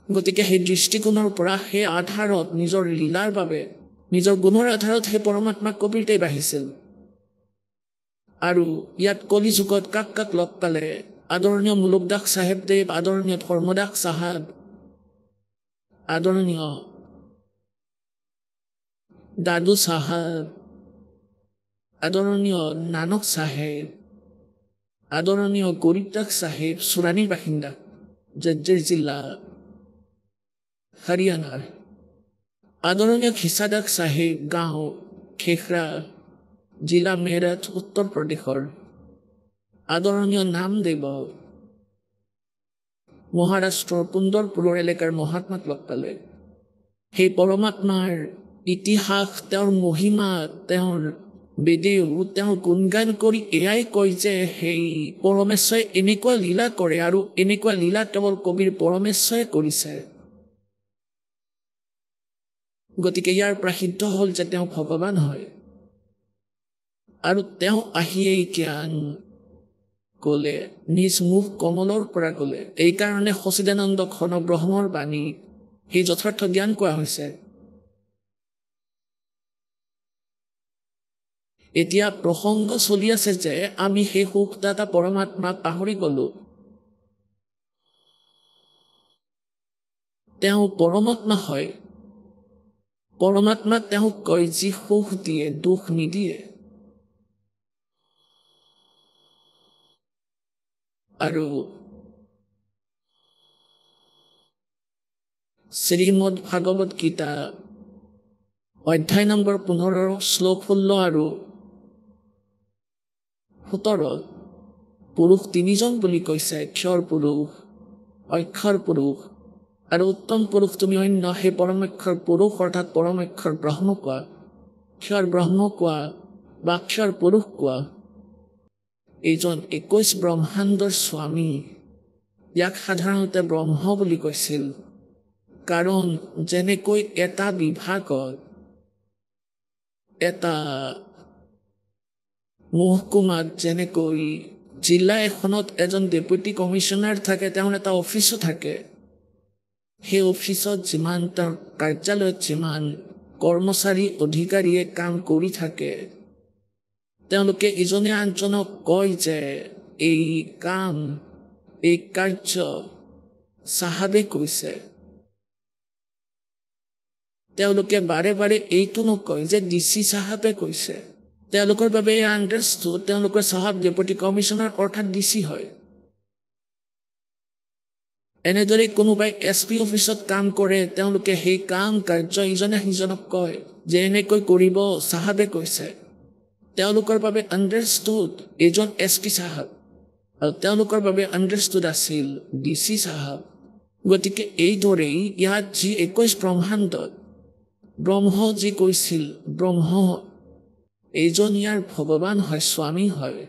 গতিকে সেই দৃষ্টিকোণৰ পৰা সেই আধাৰত নিজৰ লীলাৰ বাবে, নিজৰ গুণৰ আধাৰত সেই পৰমাত্মাক কবিৰদেৱ আহিছিল। আৰু ইয়াত কলি যুগত কাক কাক লগ পালে? আদৰণীয় মুলুকদাস চাহেবদেৱ, আদৰণীয় ধৰ্মদাস চাহাব, আদৰণীয় দাদু চাহাব, আদৰণীয় নানক চাহেব, আদৰণীয় গৰীবদাস চাহেব, চুৰাণীৰ বাসিন্দা, জজ্জৰ জিলা, হাৰিয়ানাৰ। আদৰণীয় খিচাদাস চাহেব, গাঁও খেখৰা, জিলা মেৰঠ, উত্তৰ প্ৰদেশৰ। আদৰণীয় নামদেৱ, মহাৰাষ্ট্ৰৰ পুন্দৰপুৰৰ এলেকাৰ মহাত্মাক লগ পালে। সেই পৰমাত্মাৰ ইতিহাস, তেওঁৰ মহিমা, তেওঁৰ বেদেও, তেওঁৰ গুণগান কৰি এয়াই কয় যে সেই পৰমেশ্বৰে এনেকুৱা লীলা কৰে, আৰু এনেকুৱা লীলা কেৱল কবিৰ পৰমেশ্বৰে কৰিছে। গতিকে ইয়াৰ পৰা সিদ্ধ হ'ল যে তেওঁ ভগৱান হয়, আৰু তেওঁ আহি এই জ্ঞান ক'লে, নিজ মুখ কমলৰ পৰা ক'লে। এইকাৰণে সচিদানন্দ ঘন ব্ৰহ্মৰ বাণী সেই যথাৰ্থ জ্ঞান কোৱা হৈছে। এতিয়া প্ৰসংগ চলি আছে যে আমি সেই সুখদাতা পৰমাত্মাক পাহৰি গলো। তেওঁ পৰমাত্মা হয়। পৰমাত্মাক তেওঁক কয় যি সুখ দিয়ে, দুখ নিদিয়ে। আৰু শ্ৰীমদ ভাগৱত গীতা অধ্যায় নম্বৰ 15 শ্লোক 16 আৰু 17 পুৰুষ 3জন বুলি কৈছে, ক্ষৰ পুৰুষ, অক্ষৰ পুৰুষ আৰু উত্তম পুৰুষ তুমি অন্য সেই পৰমক্ষৰ পুৰুষ অৰ্থাৎ পৰমক্ষৰ ব্ৰহ্ম কোৱা, ক্ষৰ ব্ৰহ্ম কোৱা বা ক্ষৰ পুৰুষ কোৱা। এইজন 21 ব্ৰহ্মাণ্ডৰ স্বামী। ইয়াক সাধাৰণতে ব্ৰহ্ম বুলি কৈছিল, কাৰণ যেনেকৈ এটা বিভাগত, এটা মহকুমাত যেনেকৈ জিলা এখনত এজন ডেপুটি কমিশ্যনাৰ থাকে, তেওঁৰ এটা অফিচো থাকে। সেই অফিচত যিমান, তেওঁৰ কাৰ্যালয়ত যিমান কৰ্মচাৰী অধিকাৰীয়ে কাম কৰি থাকে, তেওঁলোকে ইজনে আনজনক কয় যে এই কাম, এই কাৰ্য চাহাবে কৈছে। তেওঁলোকে বাৰে বাৰে এইটো নকয় যে ডিচি চাহাবে কৈছে। তেওঁলোকৰ বাবে এই আণ্ডাৰষ্টুড, তেওঁলোকৰ চাহাব ডেপুটি কমিশ্যনাৰ অৰ্থাৎ ডিচি হয়। এনেদৰে কোনোবাই SP অফিচত কাম কৰে, তেওঁলোকে সেই কাম কাৰ্য ইজনে সিজনক কয় যে এনেকৈ কৰিব চাহাবে কৈছে। তেওঁলোকৰ বাবে আণ্ডাৰষ্টুড এজন SP চাহাব, আৰু তেওঁলোকৰ বাবে আণ্ডাৰষ্টুড আছিল ডিচি চাহাব। গতিকে এইদৰেই ইয়াত যি 21 ব্ৰহ্মাণ্ডত ব্ৰহ্ম যি কৈছিল, ব্ৰহ্ম এইজন ইয়াৰ ভগৱান হয়, স্বামী হয়।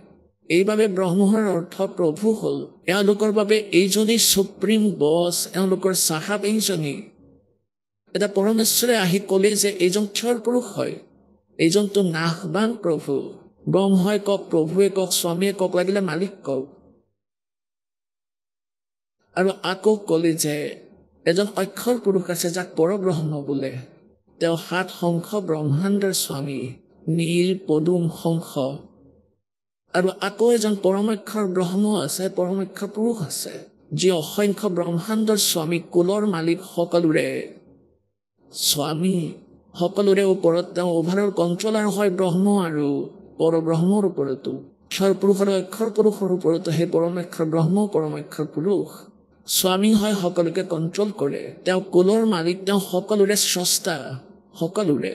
এইবাবে ব্ৰহ্মৰ অৰ্থ প্ৰভু হ'ল। এওঁলোকৰ বাবে এইজনেই সুপ্ৰিম বছ, এওঁলোকৰ চাহাব এইজনেই। এটা পৰমেশ্বৰে আহি ক'লে যে এইজন ক্ষৰ পুৰুষ হয়, এইজনটো নাশবান প্ৰভু। ব্ৰহ্মই কওক, প্ৰভুৱে কওক, স্বামীয়ে কওক, লাগিলে মালিক কওক। আৰু আকৌ ক'লে যে এজন অক্ষৰ পুৰুষ আছে যাক পৰব্ৰহ্ম বোলে। তেওঁ 7 শংখ ব্ৰহ্মাণ্ডৰ স্বামী, নীল পদুম শংখ। আৰু আকৌ এজন পৰমক্ষৰ ব্ৰহ্ম আছে, পৰমক্ষৰ পুৰুষ আছে, যি অসংখ্য ব্ৰহ্মাণ্ডৰ স্বামী, কুলৰ মালিক, সকলোৰে স্বামী, সকলোৰে ওপৰত তেওঁ অভাৰৰ কণ্ট্ৰলাৰ হয়। ব্ৰহ্ম আৰু পৰব্ৰহ্মৰ ওপৰতো, ক্ষৰ পুৰুষ আৰু অক্ষৰ পুৰুষৰ ওপৰতো সেই পৰমক্ষৰ ব্ৰহ্ম, পৰমক্ষৰ পুৰুষ স্বামী হয়, সকলোকে কণ্ট্ৰল কৰে। তেওঁ কুলৰ মালিক, তেওঁ সকলোৰে স্ৰষ্টা, সকলোৰে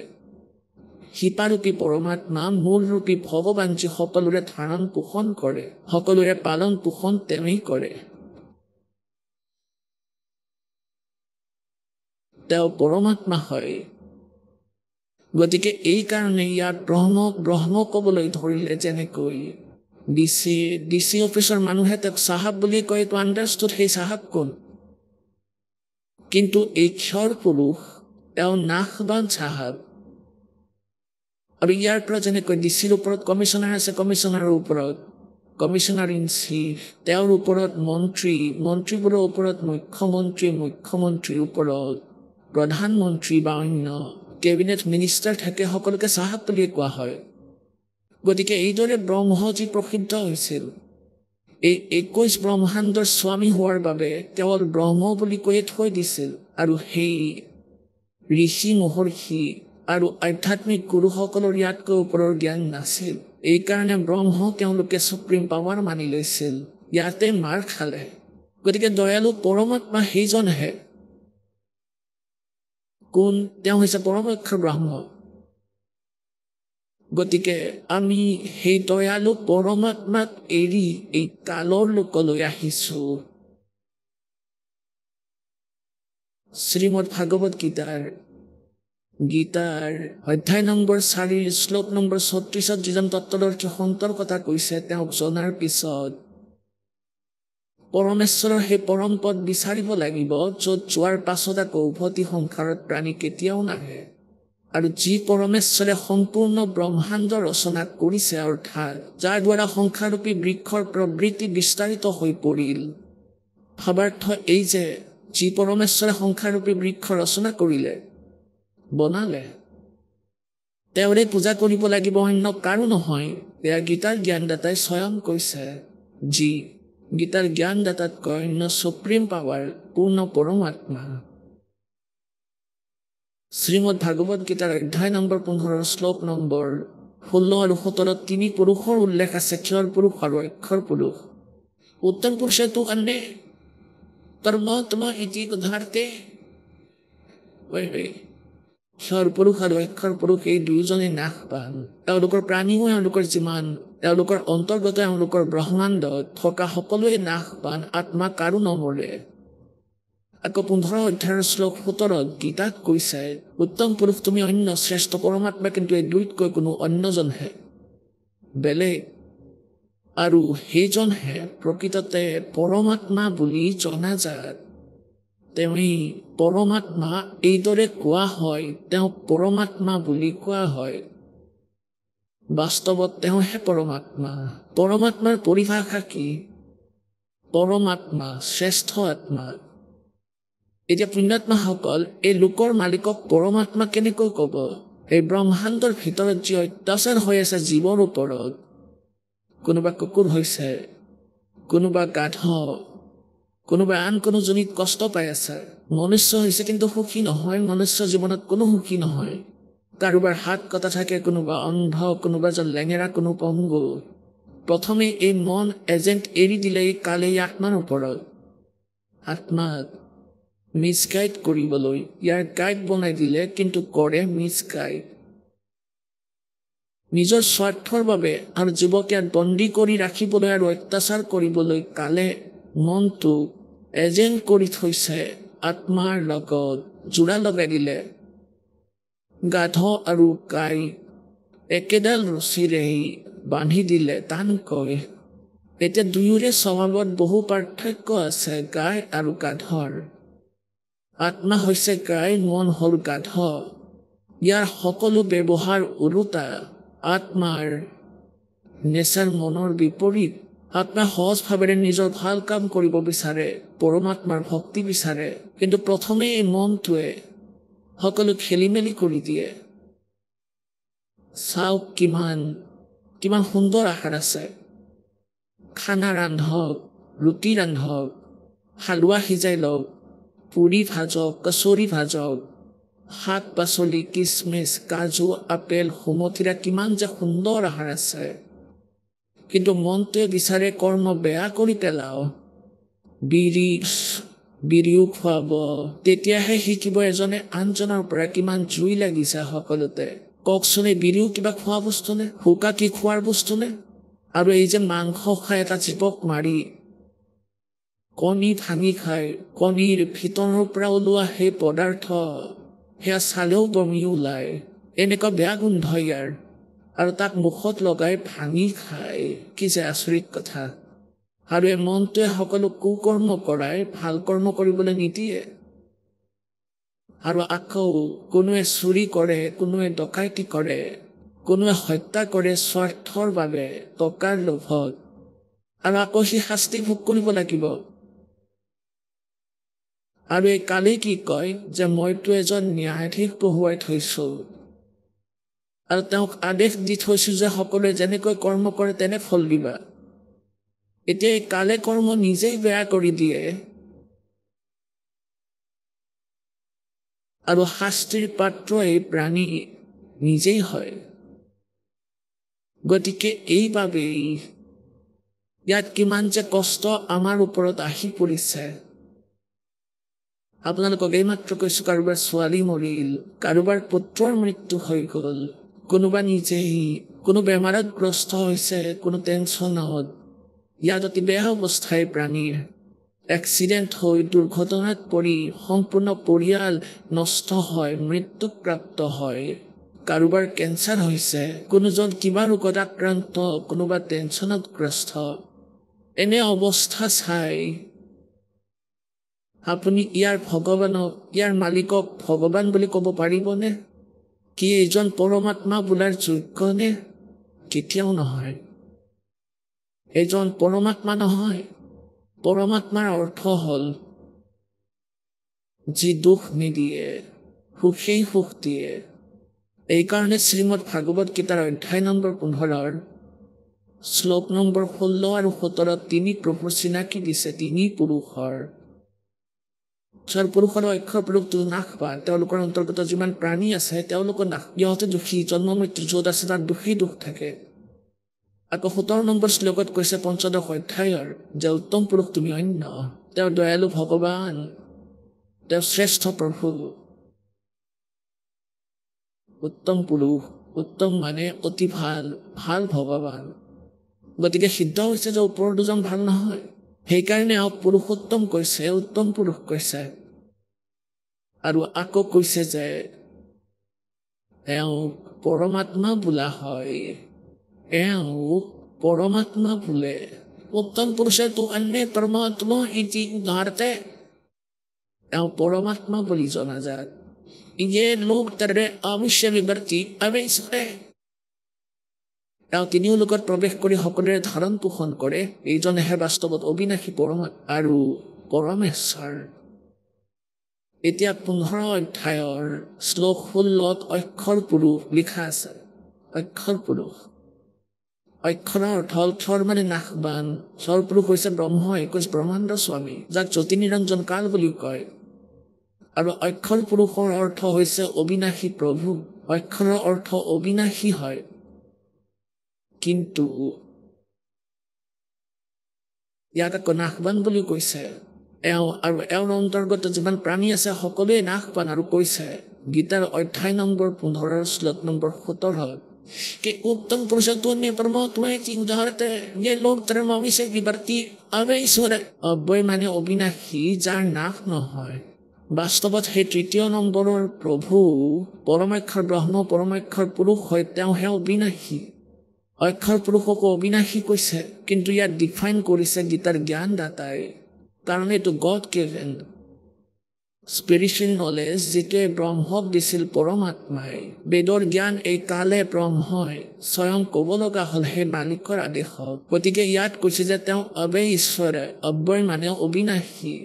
শিপাৰূপী পৰমাত্মা, মূলৰূপী ভগৱান, যি সকলোৰে ধাৰণ পোষণ কৰে, সকলোৰে পালন পোষণ তেওঁই কৰে। তেওঁ পৰমাত্মা হয়। গতিকে এইকাৰণে ইয়াত ব্ৰহ্ম ক'বলৈ ধৰিলে। যেনেকৈ ডিচি অফিচৰ মানুহে তেওঁক চাহাব বুলি কয়, এইটো আণ্ডাৰষ্টুড, সেই চাহাব কোন? কিন্তু এই ক্ষৰ পুৰুষ তেওঁ নাশবান চাহাব। আৰু ইয়াৰ পৰা যেনেকৈ ডিচিৰ ওপৰত কমিশ্যনাৰ আছে, কমিশ্যনাৰৰ ওপৰত কমিশ্যনাৰ ইন চিফ, তেওঁৰ ওপৰত মন্ত্ৰী, মন্ত্ৰীবোৰৰ ওপৰত মুখ্যমন্ত্ৰী, মুখ্যমন্ত্ৰীৰ ওপৰত প্ৰধানমন্ত্ৰী বা অন্য কেবিনেট মিনিষ্টাৰ থাকে, সকলোকে চাহাব বুলিয়ে কোৱা হয়। গতিকে এইদৰে ব্ৰহ্ম যি প্ৰসিদ্ধ হৈছিল, এই 21 ব্ৰহ্মাণ্ডৰ স্বামী হোৱাৰ বাবে কেৱল ব্ৰহ্ম বুলি কৈয়ে থৈ দিছিল। আৰু সেই ঋষি মহৰ্ষি আৰু আধ্যাত্মিক গুৰুসকলৰ ইয়াতকৈ ওপৰৰ জ্ঞান নাছিল। এইকাৰণে ব্ৰহ্ম তেওঁলোকে সুপ্ৰিম পাৱাৰ মানি লৈছিল, ইয়াতে মাৰ খালে। গতিকে দয়ালু পৰমাত্মা সেইজনহে। কোন? তেওঁ হৈছে পৰমক্ষৰ ব্ৰহ্ম। গতিকে আমি সেই দয়ালু পৰমাত্মাক এৰি এই কালৰ লোকলৈ আহিছো। শ্ৰীমদ ভাগৱত গীতাৰ অধ্যায় নম্বৰ 4 শ্লোক নম্বৰ 36 যিজন তত্ত্বদৰ্শী সন্তৰ কথা কৈছে, তেওঁক জনাৰ পিছত পৰমেশ্বৰৰ সেই পৰম পদ বিচাৰিব লাগিব, য'ত যোৱাৰ পাছত আকৌ উভতি সংসাৰত প্ৰাণী কেতিয়াও নাহে। আৰু যি পৰমেশ্বৰে সম্পূৰ্ণ ব্ৰহ্মাণ্ড ৰচনা কৰিছে, অৰ্থাৎ যাৰ দ্বাৰা সংসাৰৰূপী বৃক্ষৰ প্ৰবৃত্তি বিস্তাৰিত হৈ পৰিল। ভাৱাৰ্থ এই যে যি পৰমেশ্বৰে সংসাৰৰূপী বৃক্ষ ৰচনা কৰিলে, বনালে, তেওঁৰে পূজা কৰিব লাগিব, অন্য কাৰো নহয়। এয়া গীতাৰ জ্ঞানদাতাই স্বয়ং কৈছে। যি গীতাৰ জ্ঞানদাতাতকৈ অন্য সুপ্ৰিম পাৱাৰ, পূৰ্ণ পৰমাত্মা। শ্ৰীমদ ভাগৱত গীতাৰ অধ্যায় নম্বৰ 15 শ্লোক নম্বৰ 16 আৰু 17 তিনি পুৰুষৰ উল্লেখ আছে, ক্ষৰ পুৰুষ আৰু অক্ষৰ পুৰুষ। উত্তম পুৰুষে তু অন্যে পৰমাত্মা ইতি উদাহৰতে। ক্ষৰ পুৰুষ আৰু অক্ষৰ পুৰুষ এই দুয়োজনে নাশবান। এওঁলোকৰ প্ৰাণীও, এওঁলোকৰ যিমান এওঁলোকৰ অন্তৰ্গত, এওঁলোকৰ ব্ৰহ্মাণ্ডত থকা সকলোৱে নাশবান, আত্মা কাৰো নমৰে। আকৌ 15 অধ্যায়ৰ শ্লোক 17 গীতাত কৈছে, উত্তম পুৰুষ তুমি অন্য, শ্ৰেষ্ঠ পৰমাত্মা কিন্তু এই দুইতকৈ কোনো অন্যজনহে বেলেগ। আৰু সেইজনহে প্ৰকৃততে পৰমাত্মা বুলি জনাজাত। তেওঁই পৰমাত্মা, এইদৰে কোৱা হয়, তেওঁক পৰমাত্মা বুলি কোৱা হয়। বাস্তৱত তেওঁহে পৰমাত্মা। পৰমাত্মাৰ পৰিভাষা কি? পৰমাত্মা শ্ৰেষ্ঠ আত্মা। এতিয়া পুণ্যাত্মাসকল এই লোকৰ মালিকক পৰমাত্মা কেনেকৈ ক'ব? এই ব্ৰহ্মাণ্ডৰ ভিতৰত যি অত্যাচাৰ হৈ আছে জীৱৰ ওপৰত, কোনোবা কুকুৰ হৈছে, কোনোবা গাধ, কোনোবা আন কোনো জনীত কষ্ট পাই আছে, মনুষ্য হৈছে কিন্তু সুখী নহয়, মনুষ্য জীৱনত কোনো সুখী নহয়। কাৰোবাৰ হাত কটা থাকে, কোনোবা অন্ধ, কোনোবা যেন লেঙেৰা, কোনো পংগু। প্ৰথমে এই মন এজেণ্ট এৰি দিলে এই কালে আত্মাৰ ওপৰত। আত্মাক মিছগাইড কৰিবলৈ ইয়াৰ গাইড বনাই দিলে, কিন্তু কৰে মিছগাইড। নিজৰ স্বাৰ্থৰ বাবে আৰু জীৱক ইয়াত বন্দী কৰি ৰাখিবলৈ আৰু অত্যাচাৰ কৰিবলৈ কালে মনটো এজেণ্ট কৰি থৈছে আত্মাৰ লগত জোৰা লগাই দিলে গাধ আৰু গাই একেডাল ৰছীৰে বান্ধি দিলে টানকৈ এতিয়া দুয়োৰে স্বভাৱত বহু পাৰ্থক্য আছে গাই আৰু গাধৰ আত্মা হৈছে গাই মন হ'ল গাধ ইয়াৰ সকলো ব্যৱহাৰ ওলোটা আত্মাৰ নেচাৰ মনৰ বিপৰীত আত্মাই সহজভাৱেৰে নিজৰ ভাল কাম কৰিব বিচাৰে পৰমাত্মাৰ ভক্তি বিচাৰে কিন্তু প্ৰথমে এই মনটোৱে সকলো খেলি মেলি কৰি দিয়ে চাওক কিমান সুন্দৰ আহাৰ আছে খানা ৰান্ধক ৰুটি ৰান্ধক হালোৱা সিজাই লওক পুৰি ভাজক কচৰি ভাজক শাক পাচলি কিচমিচ কাজু আপেল সুমথিৰা কিমান যে সুন্দৰ আহাৰ আছে কিন্তু মনটোৱে বিচাৰে কৰ্ম বেয়া কৰি পেলাও বিৰিও খুৱাব তেতিয়াহে শিকিব এজনে আনজনৰ পৰা কিমান জুই লাগিছে সকলোতে কওকচোন বিৰিও কিবা খোৱা বস্তু নে শুকা কি খোৱাৰ বস্তু নে আৰু এই যে মাংস খাই এটা জীৱক মাৰি কণী ভাঙি খায় কণীৰ ভিতৰৰ পৰা ওলোৱা সেই পদাৰ্থ সেয়া চালেও বমি ওলায় এনেকুৱা বেয়া গোন্ধ ইয়াৰ আৰু তাক মুখত লগাই ভাঙি খায় কি যে আচৰিত কথা আৰু এই মনটোৱে সকলো কুকৰ্ম কৰাই ভাল কৰ্ম কৰিবলৈ নিদিয়ে আৰু আকৌ কোনোৱে চুৰি কৰে কোনোৱে ডকাইতি কৰে কোনোৱে হত্যা কৰে স্বাৰ্থৰ বাবে টকাৰ লোভত আৰু আকৌ সি শাস্তি ভোগ কৰিব লাগিব আৰু এই কালি কি কয় যে মইতো এজন ন্যায়াধীশ বহুৱাই থৈছো আৰু তেওঁক আদেশ দি থৈছো যে সকলোৱে যেনেকৈ কৰ্ম কৰে তেনে ফল দিবা এতিয়া এই কালে কৰ্ম নিজেই বেয়া কৰি দিয়ে আৰু শাস্তিৰ পাত্ৰ এই প্ৰাণী নিজেই হয় গতিকে এইবাবেই ইয়াত কিমান যে কষ্ট আমাৰ ওপৰত আহি পৰিছে আপোনালোকক এইমাত্ৰ কৈছো কাৰোবাৰ ছোৱালী মৰিল কাৰোবাৰ পুত্ৰৰ মৃত্যু হৈ গ'ল কোনোবা নিজেই কোনো বেমাৰত গ্ৰস্ত হৈছে কোনো টেনচনত ইয়াত অতি বেয়া অৱস্থাই প্ৰাণীৰ এক্সিডেণ্ট হৈ দুৰ্ঘটনাত পৰি সম্পূৰ্ণ পৰিয়াল নষ্ট হয় মৃত্যুপ্ৰাপ্ত হয় কাৰোবাৰ কেঞ্চাৰ হৈছে কোনোজন কিবা ৰোগত আক্ৰান্ত কোনোবা টেনচনত গ্ৰস্ত এনে অৱস্থা চাই আপুনি ইয়াৰ ভগৱানক ইয়াৰ মালিকক ভগৱান বুলি ক'ব পাৰিবনে কি এইজন পৰমাত্মা বোলাৰ যোগ্যনে কেতিয়াও নহয় এইজন পৰমাত্মা নহয় পৰমাত্মাৰ অৰ্থ হ'ল যি দুখ নিদিয়ে সুখেই সুখ দিয়ে এইকাৰণে শ্ৰীমদ ভাগৱত গীতাৰ অধ্যায় নম্বৰ 15 শ্লোক নম্বৰ 16 আৰু 17 তিনি প্ৰভুৰ চিনাকি দিছে তিনি পুৰুষৰ পুৰুষৰ অক্ষৰ পুৰুষটো নাশ পা তেওঁলোকৰ অন্তৰ্গত যিমান প্ৰাণী আছে তেওঁলোকৰ নাশ সিহঁতে দুখী জন্ম মৃত্যু য'ত আছে তাত দুখ থাকে আকৌ 17 নম্বৰ শ্লোকত কৈছে পঞ্চদশ অধ্যায়ৰ যে উত্তম পুৰুষ তুমি অন্য তেওঁ দয়ালু ভগৱান তেওঁ শ্ৰেষ্ঠ প্ৰভু উত্তম পুৰুষ উত্তম মানে অতি ভাল ভগৱান গতিকে সিদ্ধ হৈছে যে ওপৰৰ দুজন ভাল নহয় সেইকাৰণে পুৰুষোত্তম কৈছে উত্তম পুৰুষ কৈছে আৰু আকৌ কৈছে যে তেওঁ পৰমাত্মা বোলা হয় পৰমাত্মা বোলে উত্তম পুৰুষে তো অন্য পৰমাত্মা ইতি ধাৰতে পৰমাত্মা বুলি জনাজাত ये लोग तरह अवश्य विवर्ती अवश्य তিনিও লোকত প্ৰৱেশ কৰি সকলোৰে ধাৰণ পোষণ কৰে এইজনেহে বাস্তৱত অবিনাশী পৰমাত্মা আৰু পৰমেশ্বৰ এতিয়া 15 অধ্যায়ৰ শ্লোক 16ত অক্ষৰ পুৰুষ লিখা আছে অক্ষৰ পুৰুষ অক্ষৰৰ অৰ্থ অক্ষৰ মানে নাশবান স্বৰপুৰুষ হৈছে ব্ৰহ্ম 21 ব্ৰহ্মাণ্ড স্বামী যাক জ্যোতি নিৰঞ্জন কাল বুলি কয় আৰু অক্ষৰ পুৰুষৰ অৰ্থ হৈছে অবিনাশী প্ৰভু অক্ষৰৰ অৰ্থ অবিনাশী হয় কিন্তু ইয়াত আকৌ নাশবান বুলি কৈছে আৰু এওঁৰ অন্তৰ্গত যিমান প্ৰাণী আছে সকলোৱে নাশবান আৰু কৈছে গীতাৰ অধ্যায় নম্বৰ 15 শ্লোক নম্বৰ 17 कि उत्तम पुरुषत्व ने परमात्मा की उदाहरत है ये लोग धर्मावी से विवर्ती अवे ईश्वर अव्यय माने अविनाशी जार नाश নহয় বাস্তৱত সেই তৃতীয় নম্বৰৰ প্ৰভু পৰমাক্ষৰ ব্ৰহ্ম পৰমাক্ষৰ পুৰুষ হয় তেওঁহে অবিনাশী অক্ষৰ পুৰুষকো অবিনাশী কৈছে কিন্তু ইয়াত ডিফাইন কৰিছে গীতাৰ জ্ঞানদাতাই কাৰণ এইটো গড গিভেন স্পিৰিচুৱেল নলেজ যিটোৱে ব্ৰহ্মক দিছিল পৰমাত্মাই বেদৰ জ্ঞান এই কালে ব্ৰহ্মই স্বয়ং ক'ব লগা হ'ল সেই মালিকৰ আদেশত গতিকে ইয়াত কৈছে যে তেওঁ অব্যয় ঈশ্বৰে অব্যয় মানে অবিনাশী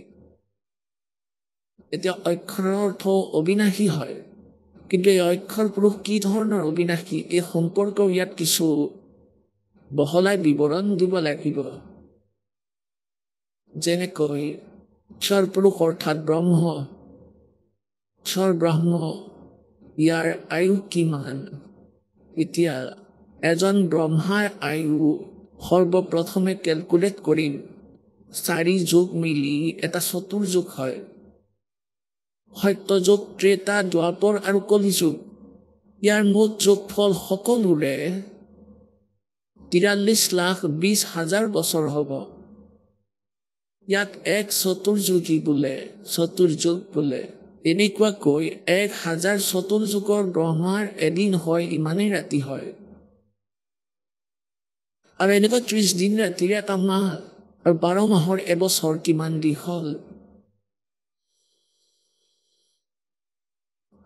এতিয়া অক্ষৰৰ অৰ্থ অবিনাশী হয় কিন্তু এই অক্ষৰ পুৰুষ কি ধৰণৰ অবিনাশী এই সম্পৰ্ক ইয়াত কিছু বহলাই বিৱৰণ দিব লাগিব যেনেকৈ ঈশ্বৰ পুৰুষ অৰ্থাৎ ব্ৰহ্ম ঈশ্বৰ ব্ৰহ্ম ইয়াৰ আয়ু কিমান এতিয়া এজন ব্ৰহ্মাৰ আয়ু সৰ্বপ্ৰথমে কেলকুলেট কৰিম 4 যুগ মিলি এটা চতুৰ্যুগ হয় সত্যযুগ ত্ৰেতা দ্বাপৰ আৰু কলিযুগ ইয়াৰ মুঠ যোগফল সকলোৰে 43,20,000 বছৰ হ'ব ইয়াত এক চতুৰ্যুগী বোলে চতুৰ্যুগ বোলে এনেকুৱাকৈ 1,000 চতুৰ্যুগৰ ব্ৰহ্মাৰ এদিন হয় ইমানেই ৰাতি হয় আৰু এনেকুৱা 30 দিন ৰাতিৰে এটা মাহ আৰু 12 মাহৰ এবছৰ কিমান দীঘল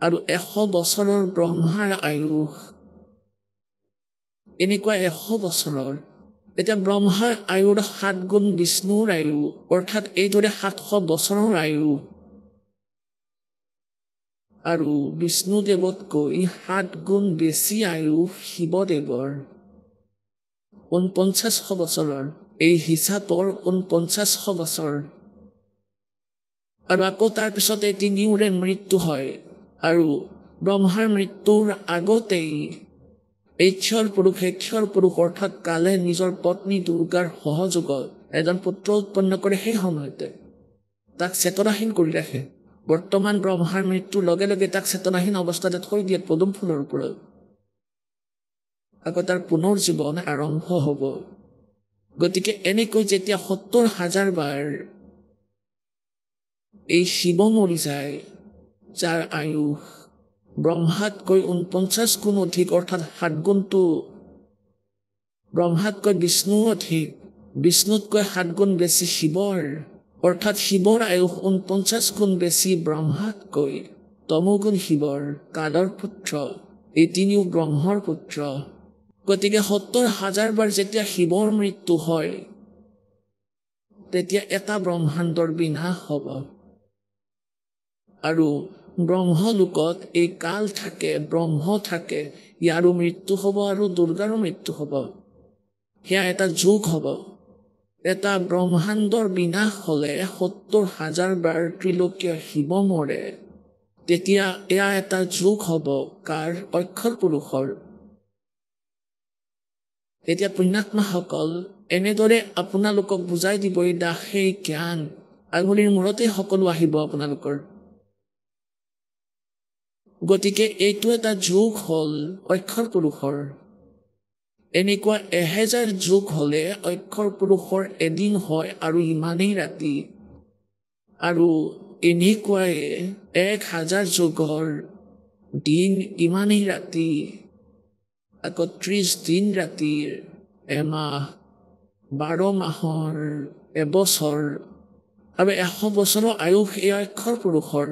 আৰু 100 বছৰৰ ব্ৰহ্মাৰ আয়ু এনেকুৱা 100 বছৰৰ এতিয়া ব্ৰহ্মাৰ আয়ুৰ 7 গুণ বিষ্ণুৰ আয়ু অৰ্থাৎ এইদৰে 700 বছৰৰ আয়ু আৰু বিষ্ণুদেৱতকৈ 7 গুণ বেছি আয়ু শিৱদেৱৰ 49,000 বছৰৰ এই হিচাপৰ 49,000 বছৰ আৰু আকৌ তাৰপিছত এই তিনিওৰে মৃত্যু হয় আৰু ব্ৰহ্মাৰ মৃত্যুৰ আগতেই ঈশ্বৰ পুৰুষ অৰ্থাৎ কালে নিজৰ পত্নী দুৰ্গাৰ সহযোগত এজন পুত্ৰ উৎপন্ন কৰে সেই সময়তে তাক চেতনাহীন কৰি ৰাখে বৰ্তমান ব্ৰহ্মাৰ মৃত্যুৰ লগে লগে তাক চেতনাহীন অৱস্থাতে থৈ দিয়ে পদুম ফুলৰ ওপৰত আকৌ তাৰ পুনৰ জীৱন আৰম্ভ হ'ব গতিকে এনেকৈ যেতিয়া 70,000 বাৰ এই শিৱ মৰি যায় যাৰ আয়ু ব্ৰহ্মাতকৈ 49 গুণ অধিক অৰ্থাৎ 7 গুণটো ব্ৰহ্মাতকৈ বিষ্ণু অধিক বিষ্ণুতকৈ 7 গুণ বেছি শিৱৰ অৰ্থাৎ শিৱৰ আয়ু 49 গুণ বেছি ব্ৰহ্মাতকৈ তমোগুণ শিৱৰ কালৰ পুত্ৰ এই তিনিও ব্ৰহ্মৰ পুত্ৰ গতিকে 70,000 বাৰ যেতিয়া শিৱৰ মৃত্যু হয় তেতিয়া এটা ব্ৰহ্মাণ্ডৰ বিনাশ হ'ব আৰু ব্ৰহ্মলোকত এই কাল থাকে ব্ৰহ্ম থাকে ইয়াৰো মৃত্যু হ'ব আৰু দুৰ্গাৰো মৃত্যু হ'ব সেয়া এটা যুগ হ'ব এটা ব্ৰহ্মাণ্ডৰ বিনাশ হ'লে 70,000 বাৰ ত্ৰিলোকীয় শিৱ মৰে তেতিয়া এয়া এটা যুগ হ'ব কাৰ অক্ষৰ পুৰুষৰ এতিয়া পুণ্যাত্মাসকল এনেদৰে আপোনালোকক বুজাই দিবই সেই জ্ঞান আঙুলিৰ মূৰতে সকলো আহিব আপোনালোকৰ গতিকে এইটো এটা যুগ হ'ল অক্ষৰ পুৰুষৰ এনেকুৱা 1000 যুগ হ'লে অক্ষৰ পুৰুষৰ এদিন হয় আৰু ইমানেই ৰাতি আৰু এনেকুৱাই 1000 যুগৰ দিন ইমানেই ৰাতি আকৌ 30 দিন ৰাতিৰ এমাহ 12 মাহৰ এবছৰ আৰু 100 বছৰৰ আয়ুস এই অক্ষৰ পুৰুষৰ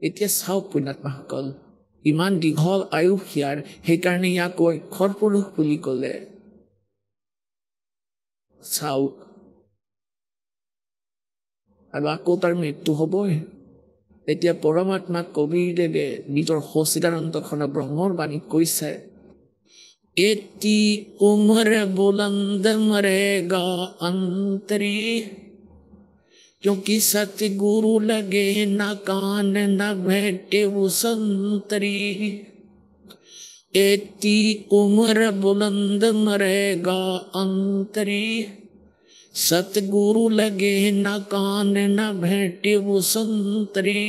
এতিয়া চাওক পুণ্যাত্মাসকল ইমান দীঘল আয়ুস ইয়াৰ সেইকাৰণে ইয়াক অক্ষৰ পুৰুষ বুলি ক'লে চাওক আৰু আকৌ তাৰ মৃত্যু হ'বই এতিয়া পৰমাত্মা কবিৰদেৱে নিজৰ সচিদানন্দখনৰ ব্ৰহ্মৰ বাণীত কৈছে এতি উমৰ বুলন্দ মৰেগা অন্তৰী क्योंकि सतगुरु लगे न कान न बैठे वो संतरी एती उम्र बुलंद मरेगा अंतरी सतगुरु लगे न कान न बैठे वो संतरी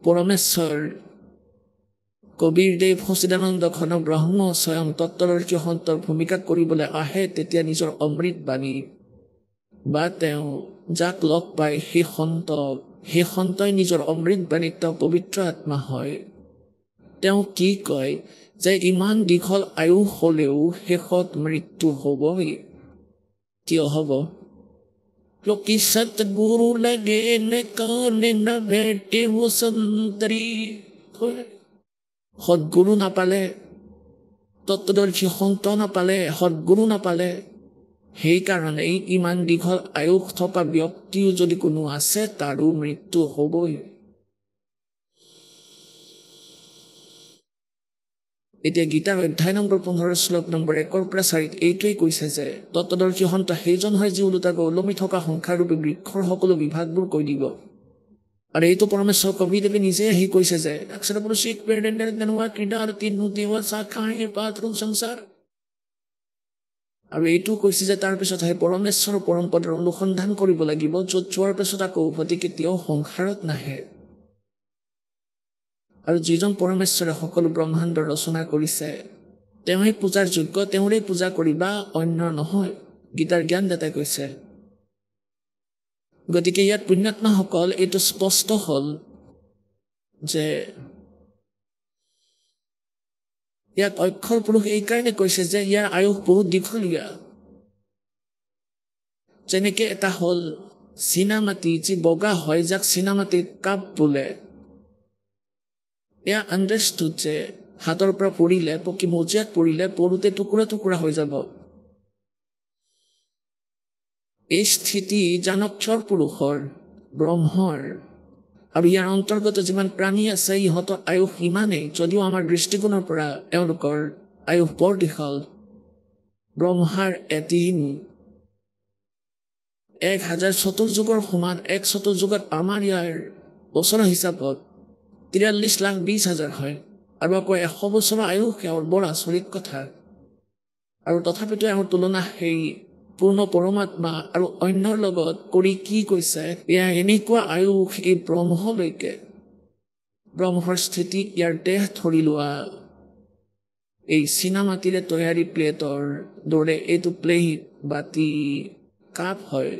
পৰমেশ্বৰ কবিৰদেৱ সচিদানন্দ ঘন ব্ৰহ্ম স্বয়ং তত্ত্বদৰ্শী সন্তৰ ভূমিকা কৰিবলৈ আহে তেতিয়া নিজৰ অমৃত বাণী বা তেওঁ যাক লগ পায় সেই সন্তই নিজৰ অমৃত বাণীত পবিত্ৰ আত্মা হয় তেওঁ কি কয় যে ইমান দীঘল আয়ুস হ'লেও শেষত মৃত্যু হ'বই কিয় হ'ব क्योंकि सतगुरु लगे न काने न बैठे वो सुंदरी সৎগুৰু নাপালে তত্ত্বদৰ্শী সন্ত নাপালে সৎগুৰু নাপালে সেইকাৰণে ইমান দীঘল আয়ুস থকা ব্যক্তিও যদি কোনো আছে তাৰো মৃত্যু হ'বই এতিয়া গীতাৰ অধ্যায় নম্বৰ 15 শ্লোক নম্বৰ 1 পৰা 4 এইটোৱেই কৈছে যে তত্ত্বদৰ্শী সন্ত সেইজন হয় যি ওলোটাকৈ ওলমি থকা সংসাৰৰূপী বৃক্ষৰ সকলো বিভাগবোৰ কৈ দিব আৰু এইটো পৰমেশ্বৰ কবিদেৱে নিজে আহি কৈছে যে আৰু এইটো কৈছে যে তাৰ পিছতহে পৰমেশ্বৰৰ পৰমপদৰ অনুসন্ধান কৰিব লাগিব য'ত যোৱাৰ পিছত আকৌ উভতি কেতিয়াও সংসাৰত নাহে আৰু যিজন পৰমেশ্বৰে সকলো ব্ৰহ্মাণ্ড ৰচনা কৰিছে তেওঁহে পূজাৰ যোগ্য তেওঁৰে পূজা কৰিবা অন্য নহয় গীতাৰ জ্ঞানদাতাই কৈছে গতিকে ইয়াত পুণ্যাত্মাসকল এইটো স্পষ্ট হ'ল যে ইয়াক অক্ষৰ পুৰুষ এইকাৰণে কৈছে যে ইয়াৰ আয়ুস বহুত দীঘলীয়া যেনেকে এটা হ'ল চীনামাটি যি বগা হয় যাক চীনামাটিৰ কাপ বোলে এয়া আণ্ডাৰষ্টুড যে হাতৰ পৰা পৰিলে পকি মজিয়াত পৰিলে পৰোতে টুকুৰা টুকুৰা হৈ যাব এই স্থিতি জানক্ষৰ পুৰুষৰ ব্ৰহ্মৰ আৰু ইয়াৰ অন্তৰ্গত যিমান প্ৰাণী আছে ইহঁতৰ আয়ুস ইমানেই যদিও আমাৰ দৃষ্টিকোণৰ পৰা এওঁলোকৰ আয়ুস বৰ দীঘল ব্ৰহ্মাৰ এদিন 1000 চতুৰ্যুগৰ সমান 1 চতুৰ্যুগত আমাৰ ইয়াৰ বছৰ হিচাপত 43,20,000 হয় আৰু আকৌ 100 বছৰৰ আয়ুস এওঁৰ বৰ আচৰিত কথা আৰু তথাপিতো এওঁৰ তুলনা সেই পূৰ্ণ পৰমাত্মা আৰু অন্যৰ লগত কৰি কি কৈছে এয়া এনেকুৱা আয়ুস এই ব্ৰহ্মলৈকে ব্ৰহ্মৰ স্থিতি ইয়াৰ দেহ ধৰি লোৱা এই চীনামাটিৰে তৈয়াৰী প্লেটৰ দৰে এইটো প্লেট বাতি কাপ হয়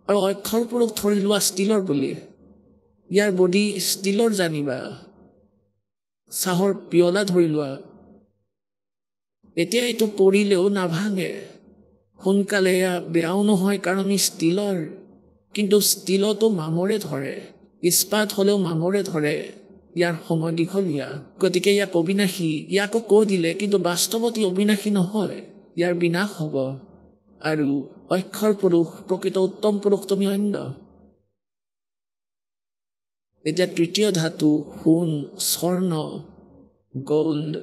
আৰু অক্ষৰ পুৰুষ ধৰি লোৱা ষ্টীলৰ বুলি ইয়াৰ বডি ষ্টীলৰ জানিবা চাহৰ পিয়লা ধৰি লোৱা এতিয়া এইটো পৰিলেও নাভাঙে সোনকালে বেয়াও নহয় কাৰণ ষ্টীলৰ কিন্তু ষ্টীলতো মামৰে ধৰে ইস্পাত হ'লেও মামৰে ধৰে ইয়াৰ সময় দীঘলীয়া গতিকে ইয়াক অবিনাশী ইয়াকো কৈ দিলে কিন্তু বাস্তৱত অবিনাশী নহয় ইয়াৰ বিনাশ হ'ব আৰু অক্ষৰ পুৰুষ প্ৰকৃত উত্তম পুৰুষ তুমি অন্য এতিয়া তৃতীয় ধাতু সোণ স্বৰ্ণ গোল্ড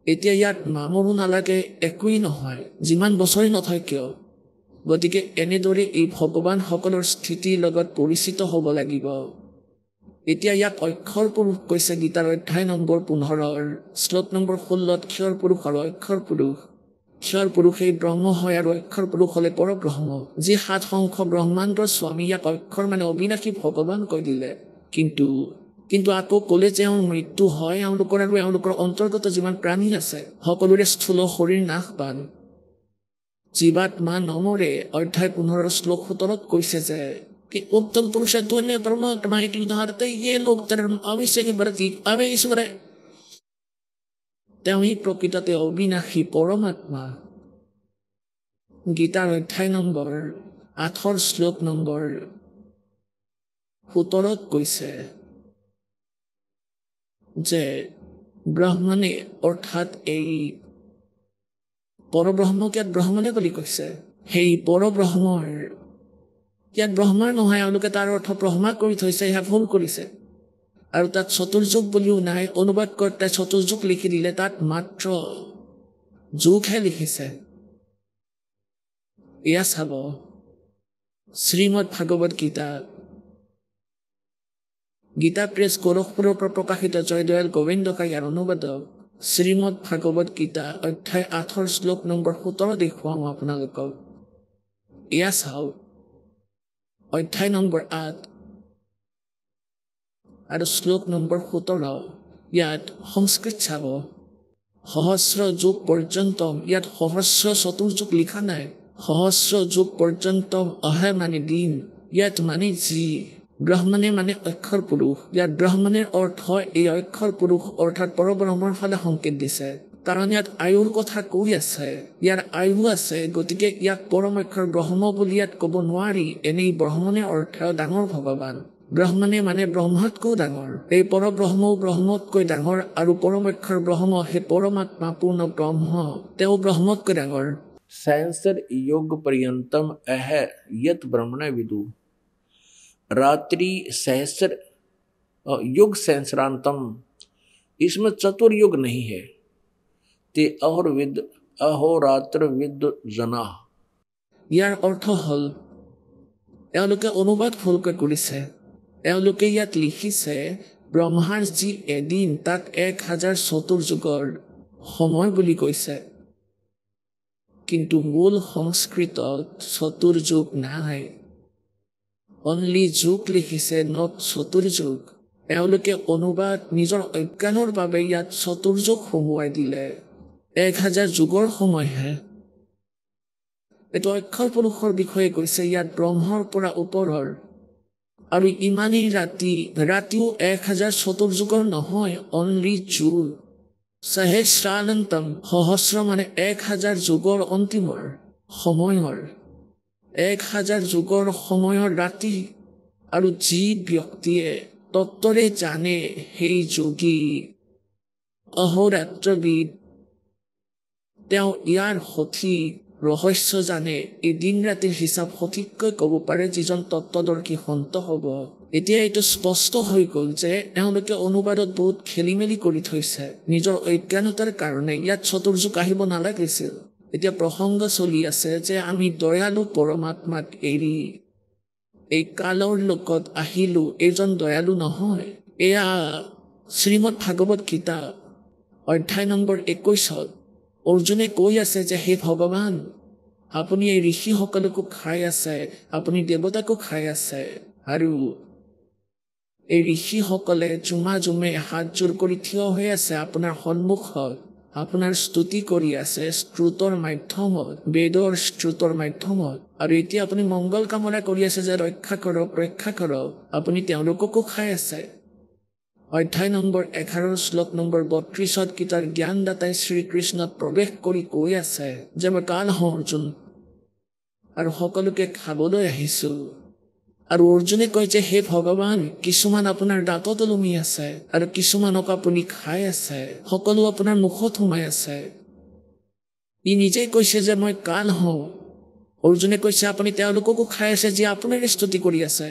এতিয়া ইয়াত মামৰো নালাগে একোৱেই নহয় যিমান বছৰে নথয় কিয় গতিকে এনেদৰে এই ভগৱান সকলৰ স্থিতিৰ লগত পৰিচিত হ'ব লাগিব এতিয়া ইয়াক অক্ষৰ পুৰুষ কৈছে গীতাৰ অধ্যায় নম্বৰ 15 শ্লোক নম্বৰ 16 ক্ষৰ পুৰুষ আৰু অক্ষৰ পুৰুষ ক্ষৰ পুৰুষেই ব্ৰহ্ম হয় আৰু অক্ষৰ পুৰুষ হ'লে পৰব্ৰহ্ম যি 7 সংখ্য ব্ৰহ্মাণ্ডৰ স্বামী ইয়াক অক্ষৰ মানে অবিনাশী ভগৱান কৈ দিলে কিন্তু আকৌ ক'লে যে এওঁৰ মৃত্যু হয় এওঁলোকৰ আৰু এওঁলোকৰ অন্তৰ্গত যিমান প্ৰাণী আছে সকলোৰে স্থূল শৰীৰ নাশবান জীৱাত্মা নমৰে অধ্যায় 15 শ্লোক 17 কৈছে যে कि उत्तम पुरुष ने परमात्मा की उदाहरते ये लोग धर्म अवश्य ही बरती अवश्य तेवही प्रकृतते अविनाशी परमात्मा गीतार अध्याय নম্বৰ 8 শ্লোক নম্বৰ 17 কৈছে যে ব্ৰহ্মণে অৰ্থাৎ এই পৰব্ৰহ্মকে ব্ৰহ্মণে বুলি কৈছে সেই পৰব্ৰহ্মৰ ইয়াত ব্ৰহ্মাৰ নহয় এওঁলোকে তাৰ অৰ্থ ব্ৰহ্মা কৰি থৈছে এয়া ভুল কৰিছে আৰু তাত চতুৰ্যুগ বুলিও নাই অনুবাদ কৰ্তাই চতুৰ্যুগ লিখি দিলে তাত মাত্ৰ যুগহে লিখিছে এয়া চাব শ্ৰীমদ ভাগৱত গীতা প্ৰেছ গোৰখপুৰৰ পৰা প্ৰকাশিত জয়দয়াল গোবিন্দকাই ইয়াৰ অনুবাদক শ্ৰীমদ ভাগৱত গীতা অধ্যায় 8 শ্লোক নম্বৰ 17 দেখুৱাওঁ আপোনালোকক এয়া চাওক অধ্যায় নম্বৰ 8 আৰু শ্লোক নম্বৰ 17 ইয়াত সংস্কৃত চাব সহস্ৰ যুগ পৰ্যন্ত ইয়াত সহস্ৰ চতুৰ্যুগ লিখা নাই সহস্ৰ যুগ পৰ্যন্ত অহে মানে দিন ইয়াত মানে যি ব্ৰহ্মণে মানে অক্ষৰ পুৰুষ ইয়াত ব্ৰহ্মণেৰ অৰ্থ এই অক্ষৰ পুৰুষ অৰ্থাৎ পৰব্ৰহ্মৰ ফালে সংকেত দিছে কাৰণ ইয়াত আয়ুৰ কথা কৈ আছে ইয়াৰ আয়ু আছে গতিকে ইয়াক পৰম অক্ষৰ ব্ৰহ্ম বুলি ইয়াত ক'ব নোৱাৰি এনেই ব্ৰহ্মণে অৰ্থ ডাঙৰ ভগৱান ব্ৰহ্মণে মানে ব্ৰহ্মতকৈ ডাঙৰ এই পৰব্ৰহ্মও ব্ৰহ্মতকৈ ডাঙৰ আৰু পৰম অক্ষৰ ব্ৰহ্ম সেই পৰমাত্মা পূৰ্ণ ব্ৰহ্ম তেওঁ ব্ৰহ্মতকৈ ডাঙৰ सहस्र युग पर्यंतम अह यत ब्रह्मण विदु रात्रि सहस्र युग सहस्रांतम इसमें चतुर्युग नहीं है ते अहोर्विद अहोरात्र विद जना ইয়াৰ অৰ্থ হ'ল এওঁলোকে অনুবাদ ভুলকৈ কৰিছে এওঁলোকে ইয়াত লিখিছে ব্ৰহ্মাৰ যি এদিন তাক 1000 চতুৰ্যুগৰ সময় বুলি কৈছে কিন্তু মূল সংস্কৃতত চতুৰ্যুগ নাই অনলি যুগ লিখিছে নট চতুৰ্যুগ এওঁলোকে অনুবাদ নিজৰ অজ্ঞানৰ বাবে ইয়াত চতুৰ্যুগ সোমোৱাই দিলে 1000 যুগৰ সময়হে এইটো অক্ষৰ পুৰুষৰ বিষয়ে কৈছে ইয়াত ব্ৰহ্মৰ পৰা ওপৰৰ আৰু ইমানেই ৰাতিও 1000 চতুৰ্যুগৰ নহয় অনলি যুগ সহস্ৰানন্তম সহস্ৰ মানে 1000 যুগৰ অন্তিমৰ সময়ৰ 1000 যুগৰ সময়ৰ ৰাতি আৰু যি ব্যক্তিয়ে তত্ত্বৰে জানে সেই যোগী অহোৰাত্ৰবিদ তেওঁ ইয়াৰ সঠিক ৰহস্য জানে এই দিন ৰাতিৰ হিচাপ সঠিককৈ ক'ব পাৰে যিজন তত্ত্বদৰ্শী সন্ত হ'ব এতিয়া এইটো স্পষ্ট হৈ গ'ল যে এওঁলোকে অনুবাদত বহুত খেলিমেলি কৰি থৈছে নিজৰ অজ্ঞানতাৰ কাৰণে ইয়াত চতুৰ্যুগ আহিব নালাগিছিল এতিয়া প্ৰসংগ চলি আছে যে আমি দয়ালু পৰমাত্মাক এৰি এই কালৰ লগত আহিলো এইজন দয়ালু নহয় এয়া শ্ৰীমদ ভাগৱত গীতা অধ্যায় নম্বৰ 21 অৰ্জুনে কৈ আছে যে হে ভগৱান আপুনি এই ঋষিসকলকো খাই আছে আপুনি দেৱতাকো খাই আছে আৰু এই ঋষিসকলে জুমে হাত জোৰ কৰি থিয় হৈ আছে আপোনাৰ সন্মুখত আপোনাৰ স্তুতি কৰি আছে স্ত্ৰোতৰ মাধ্যমত বেদৰ স্ত্ৰোতৰ মাধ্যমত আৰু এতিয়া আপুনি মংগল কামনা কৰি আছে যে ৰক্ষা কৰক আপুনি তেওঁলোককো খাই আছে অধ্যায় নম্বৰ 11 শ্লোক নম্বৰ 32 গীতাৰ জ্ঞানদাতাই শ্ৰীকৃষ্ণত প্ৰৱেশ কৰি কৈ আছে যে মই কাল হওঁ অৰ্জুন আৰু সকলোকে খাবলৈ আহিছো আৰু অৰ্জুনে কয় যে হে ভগৱান কিছুমান আপোনাৰ দাঁতত ওলমি আছে আৰু কিছুমানক আপুনি খাই আছে সকলো আপোনাৰ মুখত সোমাই আছে ই নিজেই কৈছে যে মই কাল হওঁ অৰ্জুনে কৈছে আপুনি তেওঁলোককো খাই আছে যি আপোনাৰ স্তুতি কৰি আছে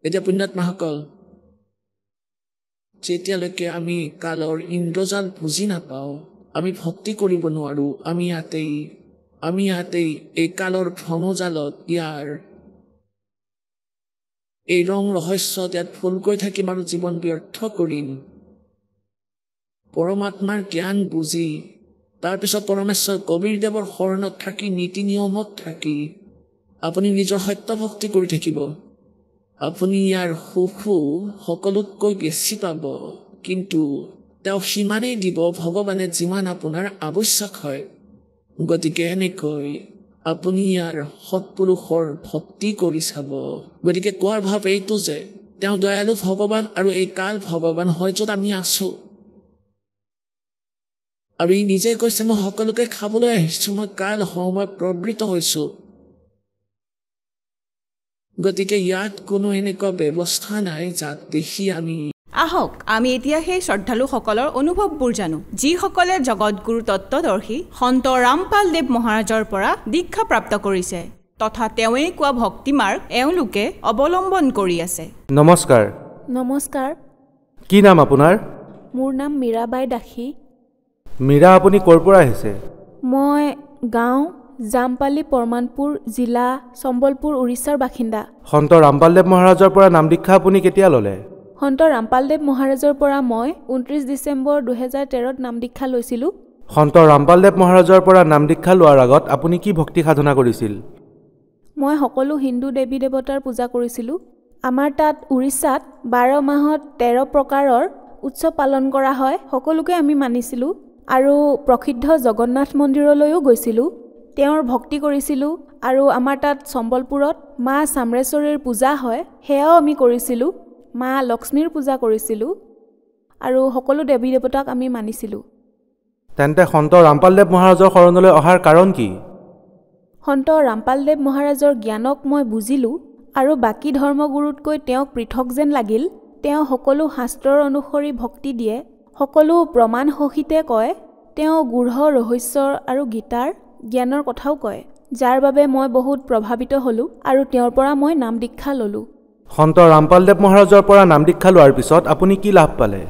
এতিয়া পুণ্যাত্মাসকল যেতিয়ালৈকে আমি কালৰ ইন্দ্ৰজাল বুজি নাপাওঁ আমি ভক্তি কৰিব নোৱাৰো আমি ইয়াতেই এই কালৰ ভ্ৰমজালত ইয়াৰ এই ৰং ৰহস্যত ইয়াত ফুলকৈ থাকিম আৰু জীৱন ব্যৰ্থ কৰিম পৰমাত্মাৰ জ্ঞান বুজি তাৰপিছত পৰমেশ্বৰ কবীৰদেৱৰ শৰণত থাকি নীতি নিয়মত থাকি আপুনি নিজৰ সত্য ভক্তি কৰি থাকিব আপুনি ইয়াৰ সুখো সকলোতকৈ বেছি পাব কিন্তু তেওঁ সিমানেই দিব ভগৱানে যিমান আপোনাৰ আৱশ্যক হয় গতিকে এনেকৈ আপুনি ইয়াৰ সৎপুৰুষৰ ভক্তি কৰি চাব গতিকে কোৱাৰ ভাৱ এইটো যে তেওঁ দয়ালু ভগৱান আৰু এই কাল ভগৱান হয় য'ত আমি আছো আৰু ই নিজে কৈছে মই সকলোকে খাবলৈ আহিছো মই কাল হওঁ মই প্ৰবৃত হৈছো গতিকে ইয়াত কোনো এনেকুৱা ব্যৱস্থা নাই যাক দেখি আমি আহক আমি এতিয়া সেই শ্ৰদ্ধালুসকলৰ অনুভৱবোৰ জানো যিসকলে জগতগুৰু তত্ত্বদৰ্শী সন্ত ৰামপাল দেৱ মহাৰাজৰ পৰা দীক্ষা প্ৰাপ্ত কৰিছে তথা তেওঁৱে কোৱা ভক্তি মাৰ্গ এওঁলোকে অৱলম্বন কৰি আছে নমস্কাৰ নমস্কাৰ কি নাম আপোনাৰ মোৰ নাম মীৰাবাই দাসী মীৰা আপুনি ক'ৰ পৰা আহিছে মই গাঁও জামপালি পৰমানপুৰ জিলা সম্বলপুৰ উৰিষ্যাৰ বাসিন্দা সন্ত ৰামপালদেৱ মহাৰাজৰ পৰা নাম দীক্ষা আপুনি কেতিয়া ল'লে সন্ত ৰামপালদেৱ মহাৰাজৰ পৰা মই 29 ডিচেম্বৰ 2013ত নাম দীক্ষা লৈছিলোঁ সন্ত ৰামপালদেৱ মহাৰাজৰ পৰা নাম দীক্ষা লোৱাৰ আগত আপুনি কি ভক্তি সাধনা কৰিছিল মই সকলো হিন্দু দেৱী দেৱতাৰ পূজা কৰিছিলোঁ আমাৰ তাত উৰিষ্যাত 12 মাহত 13 প্ৰকাৰৰ উৎসৱ পালন কৰা হয়। সকলোকে আমি মানিছিলোঁ আৰু প্ৰসিদ্ধ জগন্নাথ মন্দিৰলৈও গৈছিলোঁ, তেওঁৰ ভক্তি কৰিছিলোঁ। আৰু আমাৰ তাত সম্বলপুৰত মা চামৰেশ্বৰীৰ পূজা হয়, সেয়াও আমি কৰিছিলোঁ। মা লক্ষ্মীৰ পূজা কৰিছিলোঁ আৰু সকলো দেৱী দেৱতাক আমি মানিছিলোঁ। তেন্তে সন্ত ৰামপালদেৱ মহাৰাজৰ শৰণলৈ অহাৰ কাৰণ কি? সন্ত ৰামপালদেৱ মহাৰাজৰ জ্ঞানক মই বুজিলোঁ আৰু বাকী ধৰ্মগুৰুতকৈ তেওঁক পৃথক যেন লাগিল। তেওঁ সকলো শাস্ত্ৰৰ অনুসৰি ভক্তি দিয়ে, সকলো প্ৰমাণ সহিতে কয়। তেওঁ গূঢ় ৰহস্যৰ আৰু গীতাৰ জ্ঞানৰ কথাও কয়, যাৰ বাবে মই বহুত প্ৰভাৱিত হ'লোঁ আৰু তেওঁৰ পৰা মই নাম দীক্ষা ল'লোঁ। সন্ত ৰামপালদেৱ মহাৰাজৰ পৰা নাম দীক্ষা লোৱাৰ পিছত আপুনি কি লাভ পালে?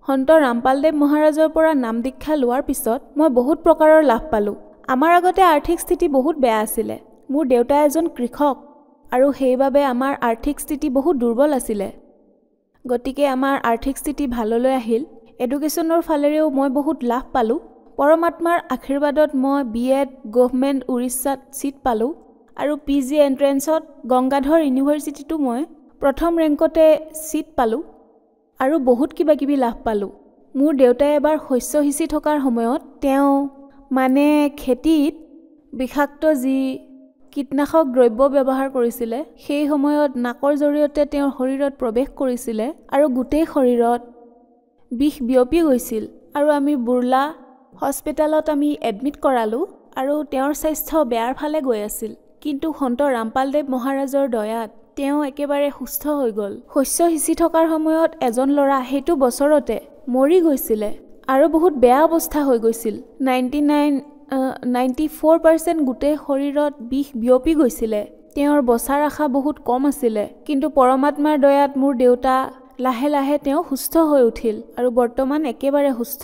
সন্ত ৰামপালদেৱ মহাৰাজৰ পৰা নাম দীক্ষা লোৱাৰ পিছত মই বহুত প্ৰকাৰৰ লাভ পালোঁ। আমাৰ আগতে আৰ্থিক স্থিতি বহুত বেয়া আছিলে। মোৰ দেউতা এজন কৃষক আৰু সেইবাবে আমাৰ আৰ্থিক স্থিতি বহুত দুৰ্বল আছিলে। গতিকে আমাৰ আৰ্থিক স্থিতি ভাললৈ আহিল। এডুকেশ্যনৰ ফালেৰেও মই বহুত লাভ পালোঁ। পৰমাত্মাৰ আশীৰ্বাদত মই BEd গভৰ্ণমেণ্ট উৰিষ্যাত ছিট পালোঁ আৰু PG এণ্ট্ৰেঞ্চত গংগাধৰ ইউনিভাৰ্চিটিটো মই প্ৰথম ৰেংকতে ছিট পালোঁ আৰু বহুত কিবা কিবি লাভ পালোঁ। মোৰ দেউতাই এবাৰ শস্য সিঁচি থকাৰ সময়ত তেওঁ খেতিত বিষাক্ত যি কীটনাশক দ্ৰব্য ব্যৱহাৰ কৰিছিলে, সেই সময়ত নাকৰ জৰিয়তে তেওঁৰ শৰীৰত প্ৰৱেশ কৰিছিলে আৰু গোটেই শৰীৰত বিষ বিয়পি গৈছিল আৰু আমি বুৰ্লা হস্পিটেলত আমি এডমিট কৰালোঁ আৰু তেওঁৰ স্বাস্থ্য বেয়াৰ ফালে গৈ আছিল। কিন্তু সন্ত ৰামপালদেৱ মহাৰাজৰ দয়াত তেওঁ একেবাৰে সুস্থ হৈ গ'ল। শস্য সিঁচি থকাৰ সময়ত এজন ল'ৰা সেইটো বছৰতে মৰি গৈছিলে আৰু বহুত বেয়া অৱস্থা হৈ গৈছিল। 94% গোটেই শৰীৰত বিষ বিয়পি গৈছিলে। তেওঁৰ বচাৰ আশা বহুত কম আছিলে, কিন্তু পৰমাত্মাৰ দয়াত মোৰ দেউতা লাহে লাহে তেওঁ সুস্থ হৈ উঠিল আৰু বৰ্তমান একেবাৰে সুস্থ।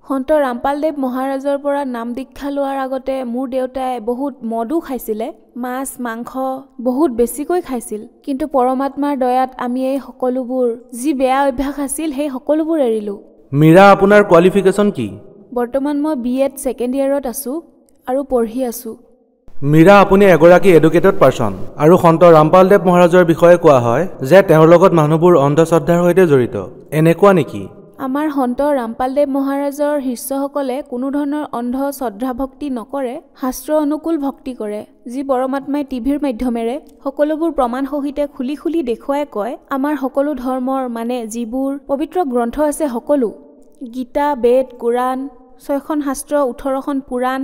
সন্ত ৰামপালদেৱ মহাৰাজৰ পৰা নাম দীক্ষা লোৱাৰ আগতে মোৰ দেউতাই বহুত মদো খাইছিলে, মাছ মাংস বহুত বেছিকৈ খাইছিল। কিন্তু পৰমাত্মাৰ দয়াত আমি এই সকলোবোৰ যি বেয়া অভ্যাস আছিল সেই সকলোবোৰ এৰিলোঁ। মীৰা, আপোনাৰ কোৱালিফিকেশ্যন কি? বৰ্তমান মই BEd ছেকেণ্ড ইয়েৰত আছোঁ আৰু পঢ়ি আছোঁ। মীৰা, আপুনি এগৰাকী এডুকেটেড পাৰ্চন আৰু সন্ত ৰামপালদেৱ মহাৰাজৰ বিষয়ে কোৱা হয় যে তেওঁৰ লগত মানুহবোৰ অন্ধশ্ৰদ্ধাৰ সৈতে জড়িত, এনেকুৱা নেকি? আমাৰ সন্ত ৰামপালদেৱ মহাৰাজৰ শিষ্যসকলে কোনো ধৰণৰ অন্ধ শ্ৰদ্ধা ভক্তি নকৰে, শাস্ত্ৰ অনুকূল ভক্তি কৰে, যি পৰমাত্মাই টিভিৰ মাধ্যমেৰে সকলোবোৰ প্ৰমাণ সহিতে খুলি খুলি দেখুৱাই কয়। আমাৰ সকলো ধৰ্মৰ যিবোৰ পবিত্ৰ গ্ৰন্থ আছে, সকলো গীতা, বেদ, কোৰাণ, 6খন শাস্ত্ৰ, 18খন পুৰাণ,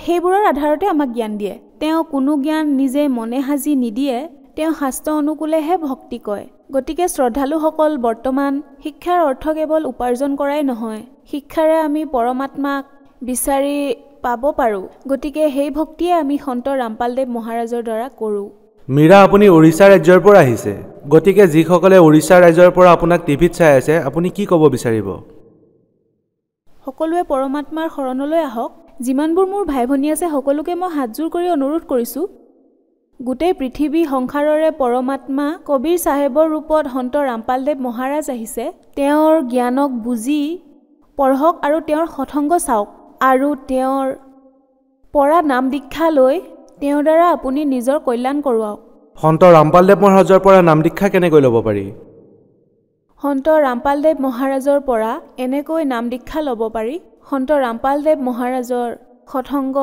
সেইবোৰৰ আধাৰতে আমাক জ্ঞান দিয়ে। তেওঁ কোনো জ্ঞান নিজে মনে সাজি নিদিয়ে, তেওঁ শাস্ত্ৰ অনুকূলেহে ভক্তি কয়। গতিকে শ্ৰদ্ধালুসকল, বৰ্তমান শিক্ষাৰ অৰ্থ কেৱল উপাৰ্জন কৰাই নহয়, শিক্ষাৰে আমি পৰমাত্মাক বিচাৰি পাব পাৰোঁ। গতিকে সেই ভক্তিয়ে আমি সন্ত ৰামপালদেৱ মহাৰাজৰ দ্বাৰা কৰোঁ। মীৰা, আপুনি উৰিষ্যা ৰাজ্যৰ পৰা আহিছে, গতিকে যিসকলে উৰিষ্যা ৰাজ্যৰ পৰা আপোনাক টিভিত চাই আছে, আপুনি কি ক'ব বিচাৰিব? সকলোৱে পৰমাত্মাৰ শৰণলৈ আহক। যিমানবোৰ মোৰ ভাই ভনী আছে সকলোকে মই হাতযোৰ কৰি অনুৰোধ কৰিছোঁ, গোটেই পৃথিৱী সংসাৰৰে পৰমাত্মা কবিৰ চাহেবৰ ৰূপত সন্ত ৰামপালদেৱ মহাৰাজ আহিছে। তেওঁৰ জ্ঞানক বুজি পঢ়ক আৰু তেওঁৰ সৎসংগ চাওক আৰু তেওঁৰ পৰা নাম দীক্ষা লৈ তেওঁৰ দ্বাৰা আপুনি নিজৰ কল্যাণ কৰোৱাওক। সন্ত ৰামপালদেৱ মহাৰাজৰ পৰা নাম দীক্ষা কেনেকৈ ল'ব পাৰি? সন্ত ৰামপালদেৱ মহাৰাজৰ পৰা এনেকৈ নাম দীক্ষা ল'ব পাৰি। সন্ত ৰামপালদেৱ মহাৰাজৰ সৎসংগ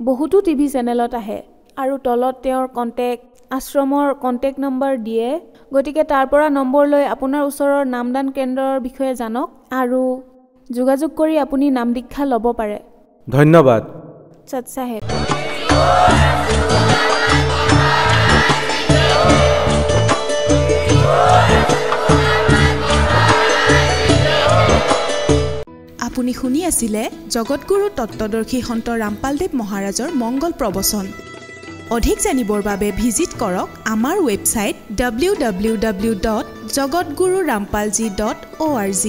বহুতো টিভি চেনেলত আহে আৰু তলত তেওঁৰ আশ্ৰমৰ কণ্টেক্ট নম্বৰ দিয়ে। গতিকে তাৰ পৰা নম্বৰ লৈ আপোনাৰ ওচৰৰ নামদান কেন্দ্ৰৰ বিষয়ে জানক আৰু যোগাযোগ কৰি আপুনি নাম দীক্ষা ল'ব পাৰে। ধন্যবাদ। সৎ চাহেব। আপুনি শুনি আছিলে জগতগুৰু তত্ত্বদৰ্শী সন্ত ৰামপালদেৱ মহাৰাজৰ মংগল প্ৰবচন। অধিক জানিবৰ বাবে ভিজিট কৰক আমাৰ ৱেবছাইট www.jagatgururampalji.org।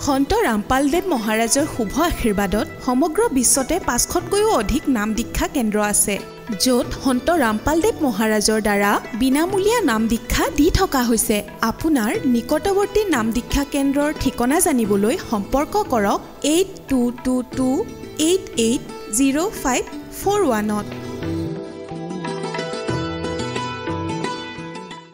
সন্ত ৰামপালদেৱ মহাৰাজৰ শুভ আশীৰ্বাদত সমগ্ৰ বিশ্বতে 500তকৈও অধিক নাম দীক্ষা কেন্দ্ৰ আছে, য'ত সন্ত ৰামপালদেৱ মহাৰাজৰ দ্বাৰা বিনামূলীয়া নাম দীক্ষা দি থকা হৈছে। আপোনাৰ নিকটৱৰ্তী নাম দীক্ষা কেন্দ্ৰৰ ঠিকনা জানিবলৈ সম্পৰ্ক কৰক 8222880541।